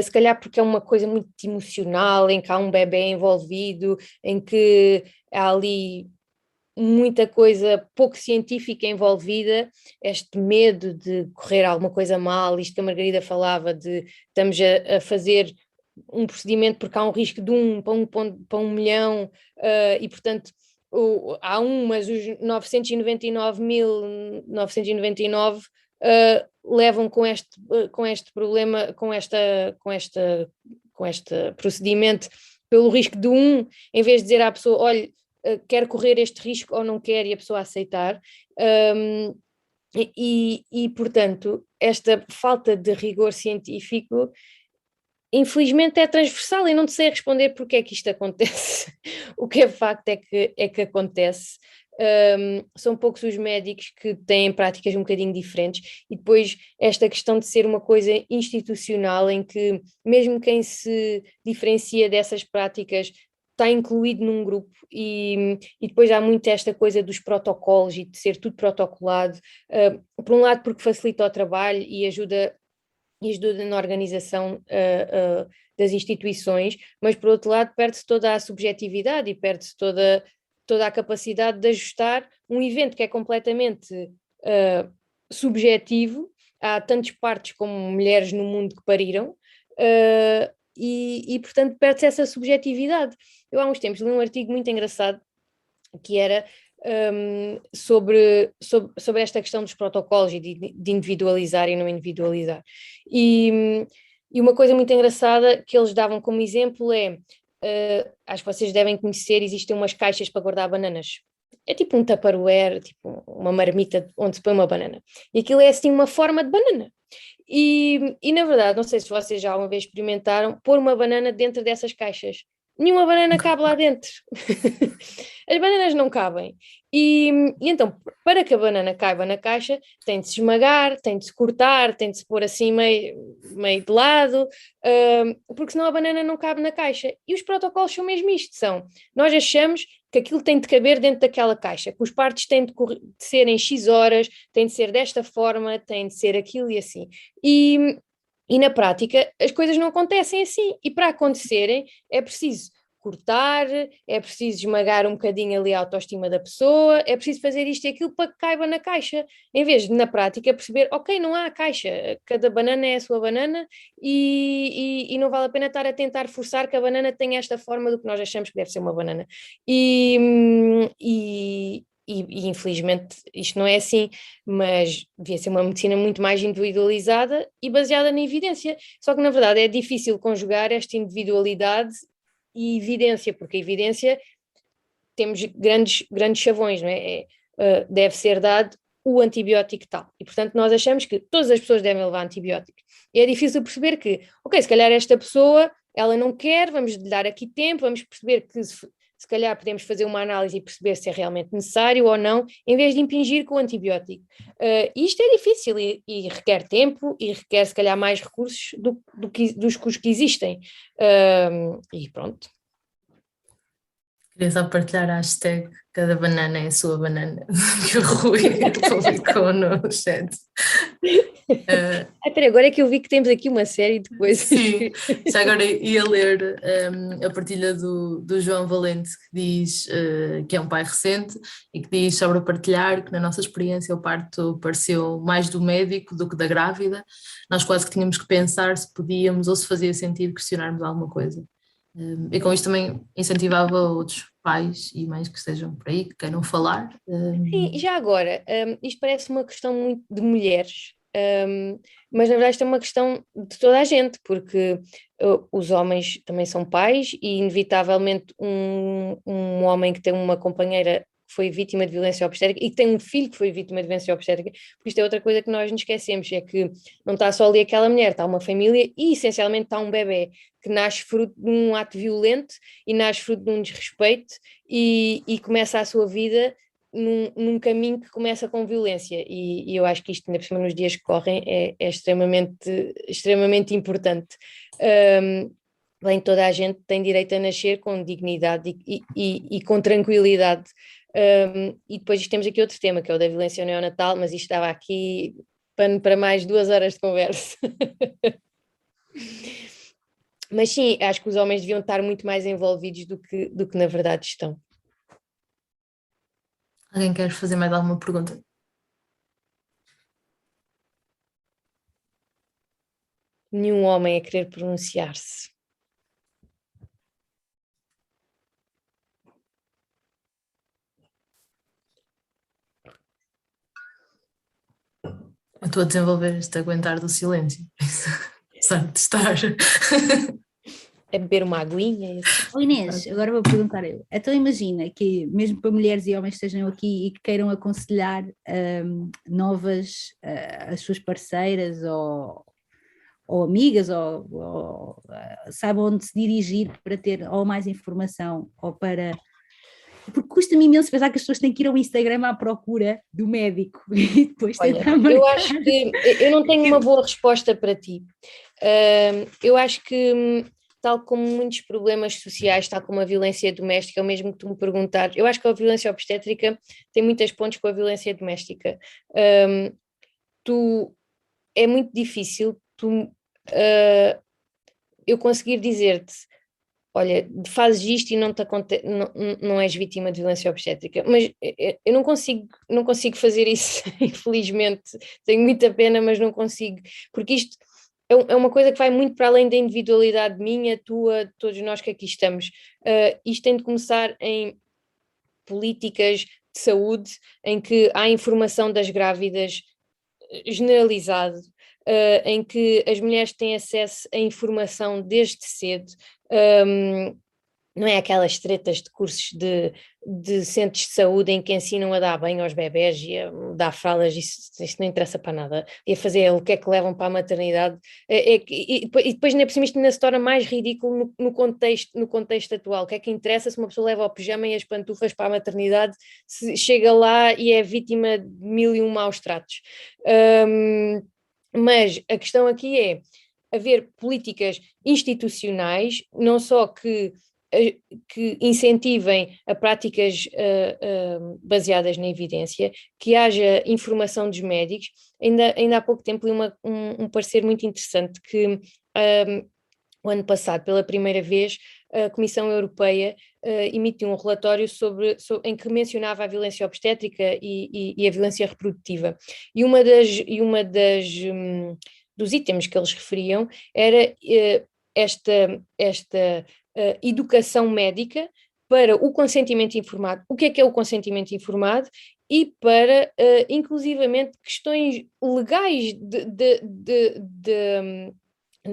se calhar porque é uma coisa muito emocional, em que há um bebê envolvido, em que há ali muita coisa pouco científica envolvida, este medo de correr alguma coisa mal, isto que a Margarida falava, de estamos a fazer um procedimento porque há um risco de 1 para 1 milhão, e portanto há mas os 999.999 levam com este problema, com este procedimento pelo risco de 1, em vez de dizer à pessoa, olha, quer correr este risco ou não quer, e a pessoa aceitar. Portanto, esta falta de rigor científico infelizmente é transversal e não te sei responder porque é que isto acontece. O que é facto é que acontece. São poucos os médicos que têm práticas um bocadinho diferentes, e depois esta questão de ser uma coisa institucional em que mesmo quem se diferencia dessas práticas está incluído num grupo, e depois há muito esta coisa dos protocolos e de ser tudo protocolado, por um lado porque facilita o trabalho e ajuda na organização das instituições, mas por outro lado perde-se toda a subjetividade e perde-se toda a capacidade de ajustar um evento que é completamente subjetivo. Há tantas partes como mulheres no mundo que pariram, portanto perde-se essa subjetividade. Eu há uns tempos li um artigo muito engraçado que era sobre esta questão dos protocolos e de individualizar e não individualizar. E uma coisa muito engraçada que eles davam como exemplo é, acho que vocês devem conhecer, existem umas caixas para guardar bananas. É tipo um tupperware, tipo uma marmita onde se põe uma banana. E aquilo é assim uma forma de banana. E na verdade, não sei se vocês já alguma vez experimentaram pôr uma banana dentro dessas caixas. Nenhuma banana cabe lá dentro. As bananas não cabem. E então, para que a banana caiba na caixa, tem de se esmagar, tem de se cortar, tem de se pôr assim meio de lado, porque senão a banana não cabe na caixa. E os protocolos são mesmo isto, nós achamos que aquilo tem de caber dentro daquela caixa, que os partos têm de ser em X horas, tem de ser desta forma, tem de ser aquilo e assim. E na prática as coisas não acontecem assim, e para acontecerem é preciso cortar, é preciso esmagar um bocadinho ali a autoestima da pessoa, é preciso fazer isto e aquilo para que caiba na caixa, em vez de na prática perceber, ok, não há a caixa, cada banana é a sua banana, e não vale a pena estar a tentar forçar que a banana tenha esta forma do que nós achamos que deve ser uma banana. E infelizmente isto não é assim, mas devia ser uma medicina muito mais individualizada e baseada na evidência, só que na verdade é difícil conjugar esta individualidade e evidência, porque a evidência temos grandes chavões, não é? Deve ser dado o antibiótico tal, e portanto nós achamos que todas as pessoas devem levar antibióticos, e é difícil perceber que, ok, se calhar esta pessoa, ela não quer, vamos lhe dar aqui tempo, vamos perceber que se calhar podemos fazer uma análise e perceber se é realmente necessário ou não, em vez de impingir com o antibiótico. Isto é difícil e requer tempo e requer se calhar mais recursos dos que existem. E pronto. Queria só partilhar a hashtag cada banana é a sua banana, que o Rui publicou no chat. Espera, agora é que eu vi que temos aqui uma série de coisas. Sim, já agora ia ler a partilha do João Valente, que diz que é um pai recente e que diz sobre partilhar que na nossa experiência o parto pareceu mais do médico do que da grávida. Nós quase que tínhamos que pensar se podíamos ou se fazia sentido questionarmos alguma coisa. E com isto também incentivava outros pais e mães que estejam por aí, que queiram falar. Sim, já agora, isto parece uma questão muito de mulheres, mas na verdade isto é uma questão de toda a gente, porque os homens também são pais e inevitavelmente um homem que tem uma companheira foi vítima de violência obstétrica e que tem um filho que foi vítima de violência obstétrica, porque isto é outra coisa que nós nos esquecemos, é que não está só ali aquela mulher, está uma família e essencialmente está um bebê que nasce fruto de um ato violento e nasce fruto de um desrespeito e começa a sua vida num caminho que começa com violência e eu acho que isto, ainda por cima nos dias que correm, é extremamente importante. Bem, toda a gente tem direito a nascer com dignidade e com tranquilidade. E depois temos aqui outro tema, que é o da violência neonatal, mas isto estava aqui para mais 2 horas de conversa. Mas sim, acho que os homens deviam estar muito mais envolvidos do que na verdade estão. Alguém quer fazer mais alguma pergunta? Nenhum homem a querer pronunciar-se. Eu estou a desenvolver este aguentar do silêncio. Só de estar. É beber uma aguinha. Oh Inês, agora vou perguntar eu. Então imagina que mesmo para mulheres e homens que estejam aqui e que queiram aconselhar novas as suas parceiras ou amigas ou saibam onde se dirigir para ter ou mais informação ou para... Porque custa-me imenso pensar que as pessoas têm que ir ao Instagram à procura do médico e depois tentar marcar. Eu acho que eu não tenho uma boa resposta para ti. Eu acho que tal como muitos problemas sociais, tal como a violência doméstica, é o mesmo que tu me perguntares, eu acho que a violência obstétrica tem muitas pontes com a violência doméstica. É muito difícil eu conseguir dizer-te, olha, fazes isto e não és vítima de violência obstétrica, mas eu não consigo fazer isso, infelizmente, tenho muita pena, mas não consigo, porque isto é uma coisa que vai muito para além da individualidade minha, tua, de todos nós que aqui estamos. Isto tem de começar em políticas de saúde, em que há informação das grávidas generalizado, em que as mulheres têm acesso a informação desde cedo, não é aquelas tretas de cursos de centros de saúde em que ensinam a dar banho aos bebés e a dar fraldas, isso não interessa para nada, e a fazer o que é que levam para a maternidade, e depois ainda por cima isto ainda se torna mais ridículo no contexto atual. O que é que interessa se uma pessoa leva o pijama e as pantufas para a maternidade, se chega lá e é vítima de 1001 maus tratos? Mas a questão aqui é haver políticas institucionais, não só que incentivem a práticas baseadas na evidência, que haja informação dos médicos. Ainda há pouco tempo li um parecer muito interessante que o ano passado, pela primeira vez, a Comissão Europeia emitiu um relatório em que mencionava a violência obstétrica e a violência reprodutiva. E uma dos itens que eles referiam era esta educação médica para o consentimento informado. O que é o consentimento informado? E para, inclusivamente, questões legais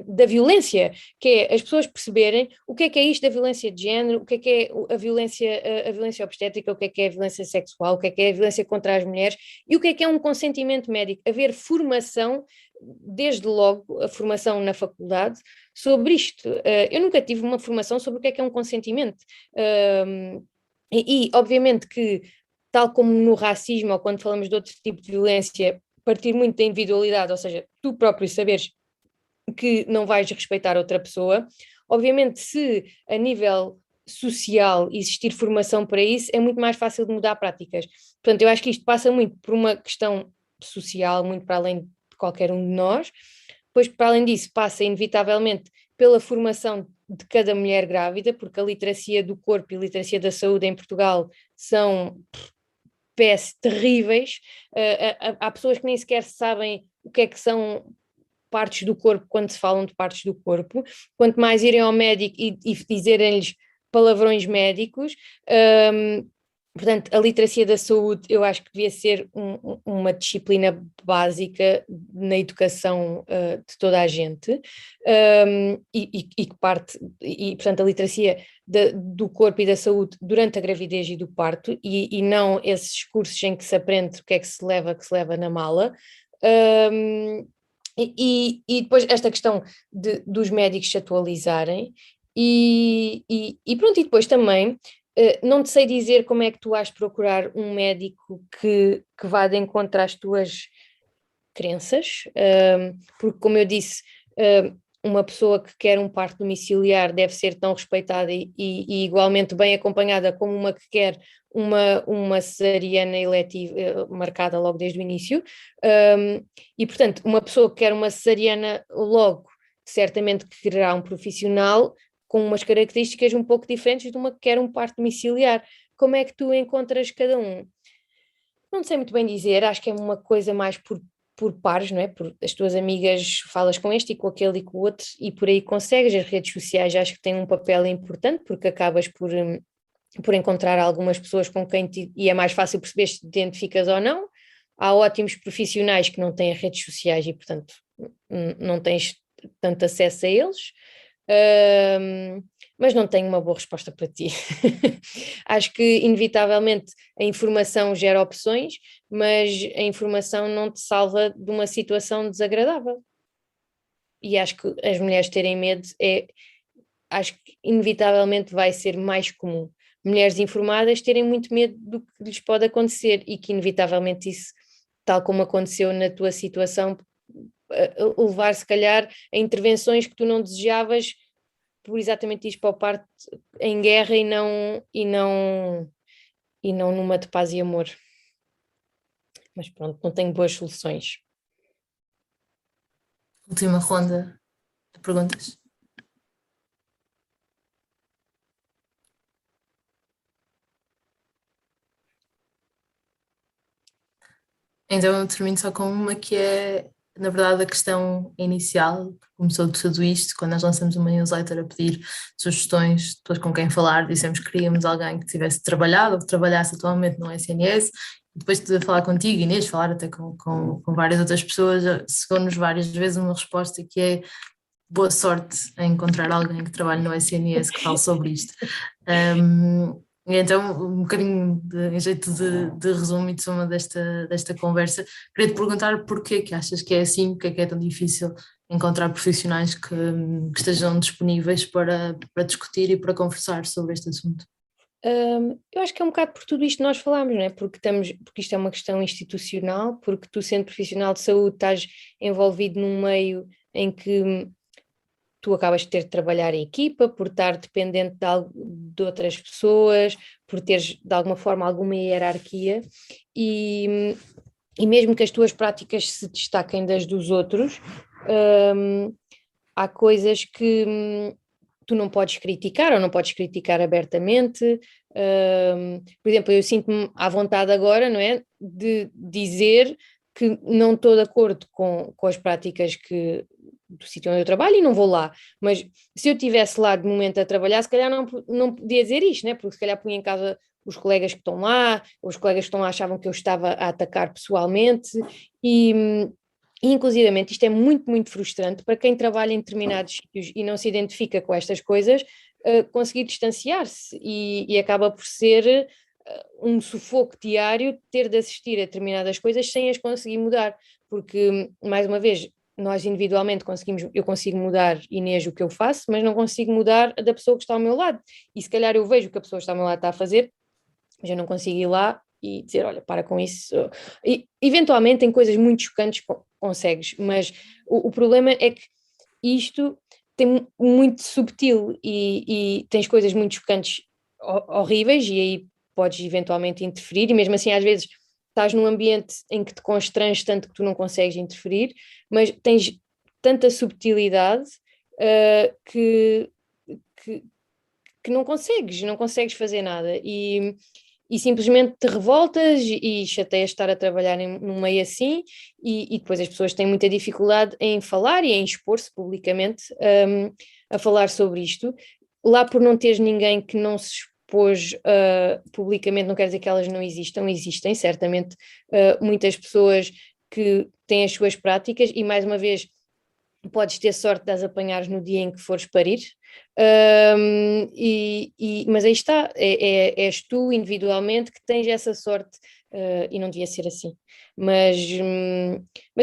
da violência, que é as pessoas perceberem o que é isto da violência de género, o que é a violência obstétrica, o que é a violência sexual, o que é a violência contra as mulheres e o que é um consentimento médico. Haver formação, desde logo a formação na faculdade, sobre isto. Eu nunca tive uma formação sobre o que é um consentimento. Obviamente que, tal como no racismo ou quando falamos de outro tipo de violência, partir muito da individualidade, ou seja, tu próprio saberes que não vais respeitar outra pessoa. Obviamente, se a nível social existir formação para isso, é muito mais fácil de mudar práticas. Portanto, eu acho que isto passa muito por uma questão social, muito para além de qualquer um de nós. Depois, para além disso, passa inevitavelmente pela formação de cada mulher grávida, porque a literacia do corpo e a literacia da saúde em Portugal são terríveis. Há pessoas que nem sequer sabem o que é que são partes do corpo quando se falam de partes do corpo. Quanto mais irem ao médico e dizerem-lhes palavrões médicos, Portanto, a literacia da saúde eu acho que devia ser uma disciplina básica na educação de toda a gente, e que parte, e portanto a literacia do corpo e da saúde durante a gravidez e do parto, e não esses cursos em que se aprende o que é que se leva na mala. E depois esta questão dos médicos se atualizarem, e pronto, e depois também não te sei dizer como é que tu has de procurar um médico que vá de encontro às tuas crenças, porque como eu disse, uma pessoa que quer um parto domiciliar deve ser tão respeitada e igualmente bem acompanhada como uma que quer uma cesariana eletiva marcada logo desde o início, e portanto uma pessoa que quer uma cesariana logo, certamente quererá um profissional com umas características um pouco diferentes de uma que quer um parto domiciliar. Como é que tu encontras cada um? Não sei muito bem dizer, acho que é uma coisa mais por pares, não é? Por as tuas amigas falas com este e com aquele e com o outro e por aí consegues. As redes sociais acho que têm um papel importante porque acabas por encontrar algumas pessoas com quem e é mais fácil perceber se te identificas ou não. Há ótimos profissionais que não têm redes sociais e portanto não tens tanto acesso a eles. Mas não tenho uma boa resposta para ti. Acho que, inevitavelmente, a informação gera opções, mas a informação não te salva de uma situação desagradável. E acho que as mulheres terem medo acho que, inevitavelmente, vai ser mais comum. Mulheres informadas terem muito medo do que lhes pode acontecer e que, inevitavelmente, isso, tal como aconteceu na tua situação, levar se calhar a intervenções que tu não desejavas por exatamente isto, para o parto em guerra e não numa de paz e amor. Mas pronto, não tenho boas soluções. Última ronda de perguntas. Então eu termino só com uma que é, na verdade, a questão inicial, que começou de tudo isto, quando nós lançamos uma newsletter a pedir sugestões, depois com quem falar, dissemos que queríamos alguém que tivesse trabalhado ou que trabalhasse atualmente no SNS, e depois de falar contigo, Inês, falar até com várias outras pessoas, chegou-nos várias vezes uma resposta que é boa sorte em encontrar alguém que trabalhe no SNS que fale sobre isto. E então, um bocadinho em jeito de resumo e de soma desta conversa, queria te perguntar porquê que achas que é assim, porque é que é tão difícil encontrar profissionais que estejam disponíveis para discutir e para conversar sobre este assunto. Eu acho que é um bocado por tudo isto que nós falámos, não é? Porque isto é uma questão institucional, porque tu, sendo profissional de saúde, estás envolvido num meio em que tu acabas de ter de trabalhar em equipa, por estar dependente de outras pessoas, por teres de alguma forma alguma hierarquia, e mesmo que as tuas práticas se destaquem das dos outros, há coisas que tu não podes criticar ou não podes criticar abertamente. Por exemplo, eu sinto-me à vontade agora, não é, de dizer que não estou de acordo com as práticas do sítio onde eu trabalho e não vou lá, mas se eu estivesse lá de momento a trabalhar, se calhar não podia dizer isto, né? Porque se calhar punha em causa os colegas que estão lá, os colegas que estão lá achavam que eu estava a atacar pessoalmente e inclusivamente isto é muito, muito frustrante para quem trabalha em determinados sítios e não se identifica com estas coisas, conseguir distanciar-se e acaba por ser um sufoco diário ter de assistir a determinadas coisas sem as conseguir mudar, porque, mais uma vez, nós individualmente eu consigo mudar, Inês, o que eu faço, mas não consigo mudar da pessoa que está ao meu lado. E se calhar eu vejo o que a pessoa que está ao meu lado está a fazer, mas eu não consigo ir lá e dizer, olha, para com isso. E, eventualmente, em coisas muito chocantes consegues, mas o problema é que isto tem muito subtil e tens coisas muito chocantes horríveis e aí podes eventualmente interferir e mesmo assim às vezes estás num ambiente em que te constranges tanto que tu não consegues interferir, mas tens tanta subtilidade que não consegues fazer nada e simplesmente te revoltas e chateias estar a trabalhar num meio assim e depois as pessoas têm muita dificuldade em falar e em expor-se publicamente a falar sobre isto. Lá por não teres ninguém que não se expôs publicamente, não quer dizer que elas não existam, existem certamente muitas pessoas que têm as suas práticas e, mais uma vez, podes ter sorte de as apanhares no dia em que fores parir, mas aí está, és tu individualmente que tens essa sorte, e não devia ser assim. Mas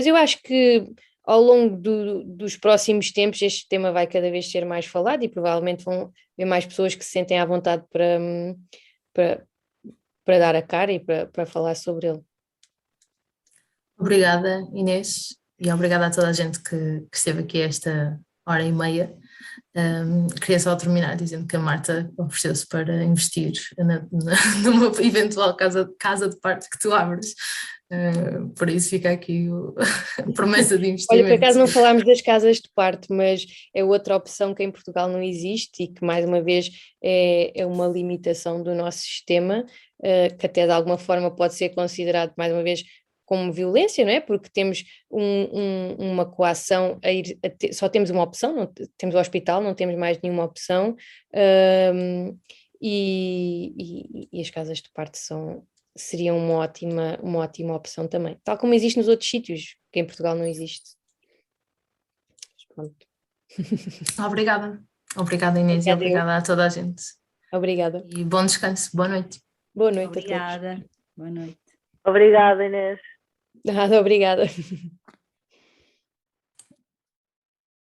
eu acho que ao longo dos próximos tempos este tema vai cada vez ser mais falado e provavelmente vão haver mais pessoas que se sentem à vontade para dar a cara e para falar sobre ele. Obrigada, Inês, e obrigada a toda a gente que esteve aqui esta hora e meia. Queria só terminar dizendo que a Marta ofereceu-se para investir numa eventual casa de parto que tu abres. Por isso fica aqui a promessa de investimento. Olha, por acaso não falámos das casas de parto, mas é outra opção que em Portugal não existe e que, mais uma vez, é uma limitação do nosso sistema, que até de alguma forma pode ser considerado, mais uma vez, como violência, não é? Porque temos uma coação a ir, só temos uma opção, não, temos o hospital, não temos mais nenhuma opção, e as casas de parto seriam uma ótima opção também, tal como existe nos outros sítios, que em Portugal não existe. Pronto. Obrigada Inês, e obrigada a toda a gente. Obrigada. E bom descanso, boa noite. Boa noite. Obrigada. Boa noite. Obrigada, Inês. Nada, obrigada.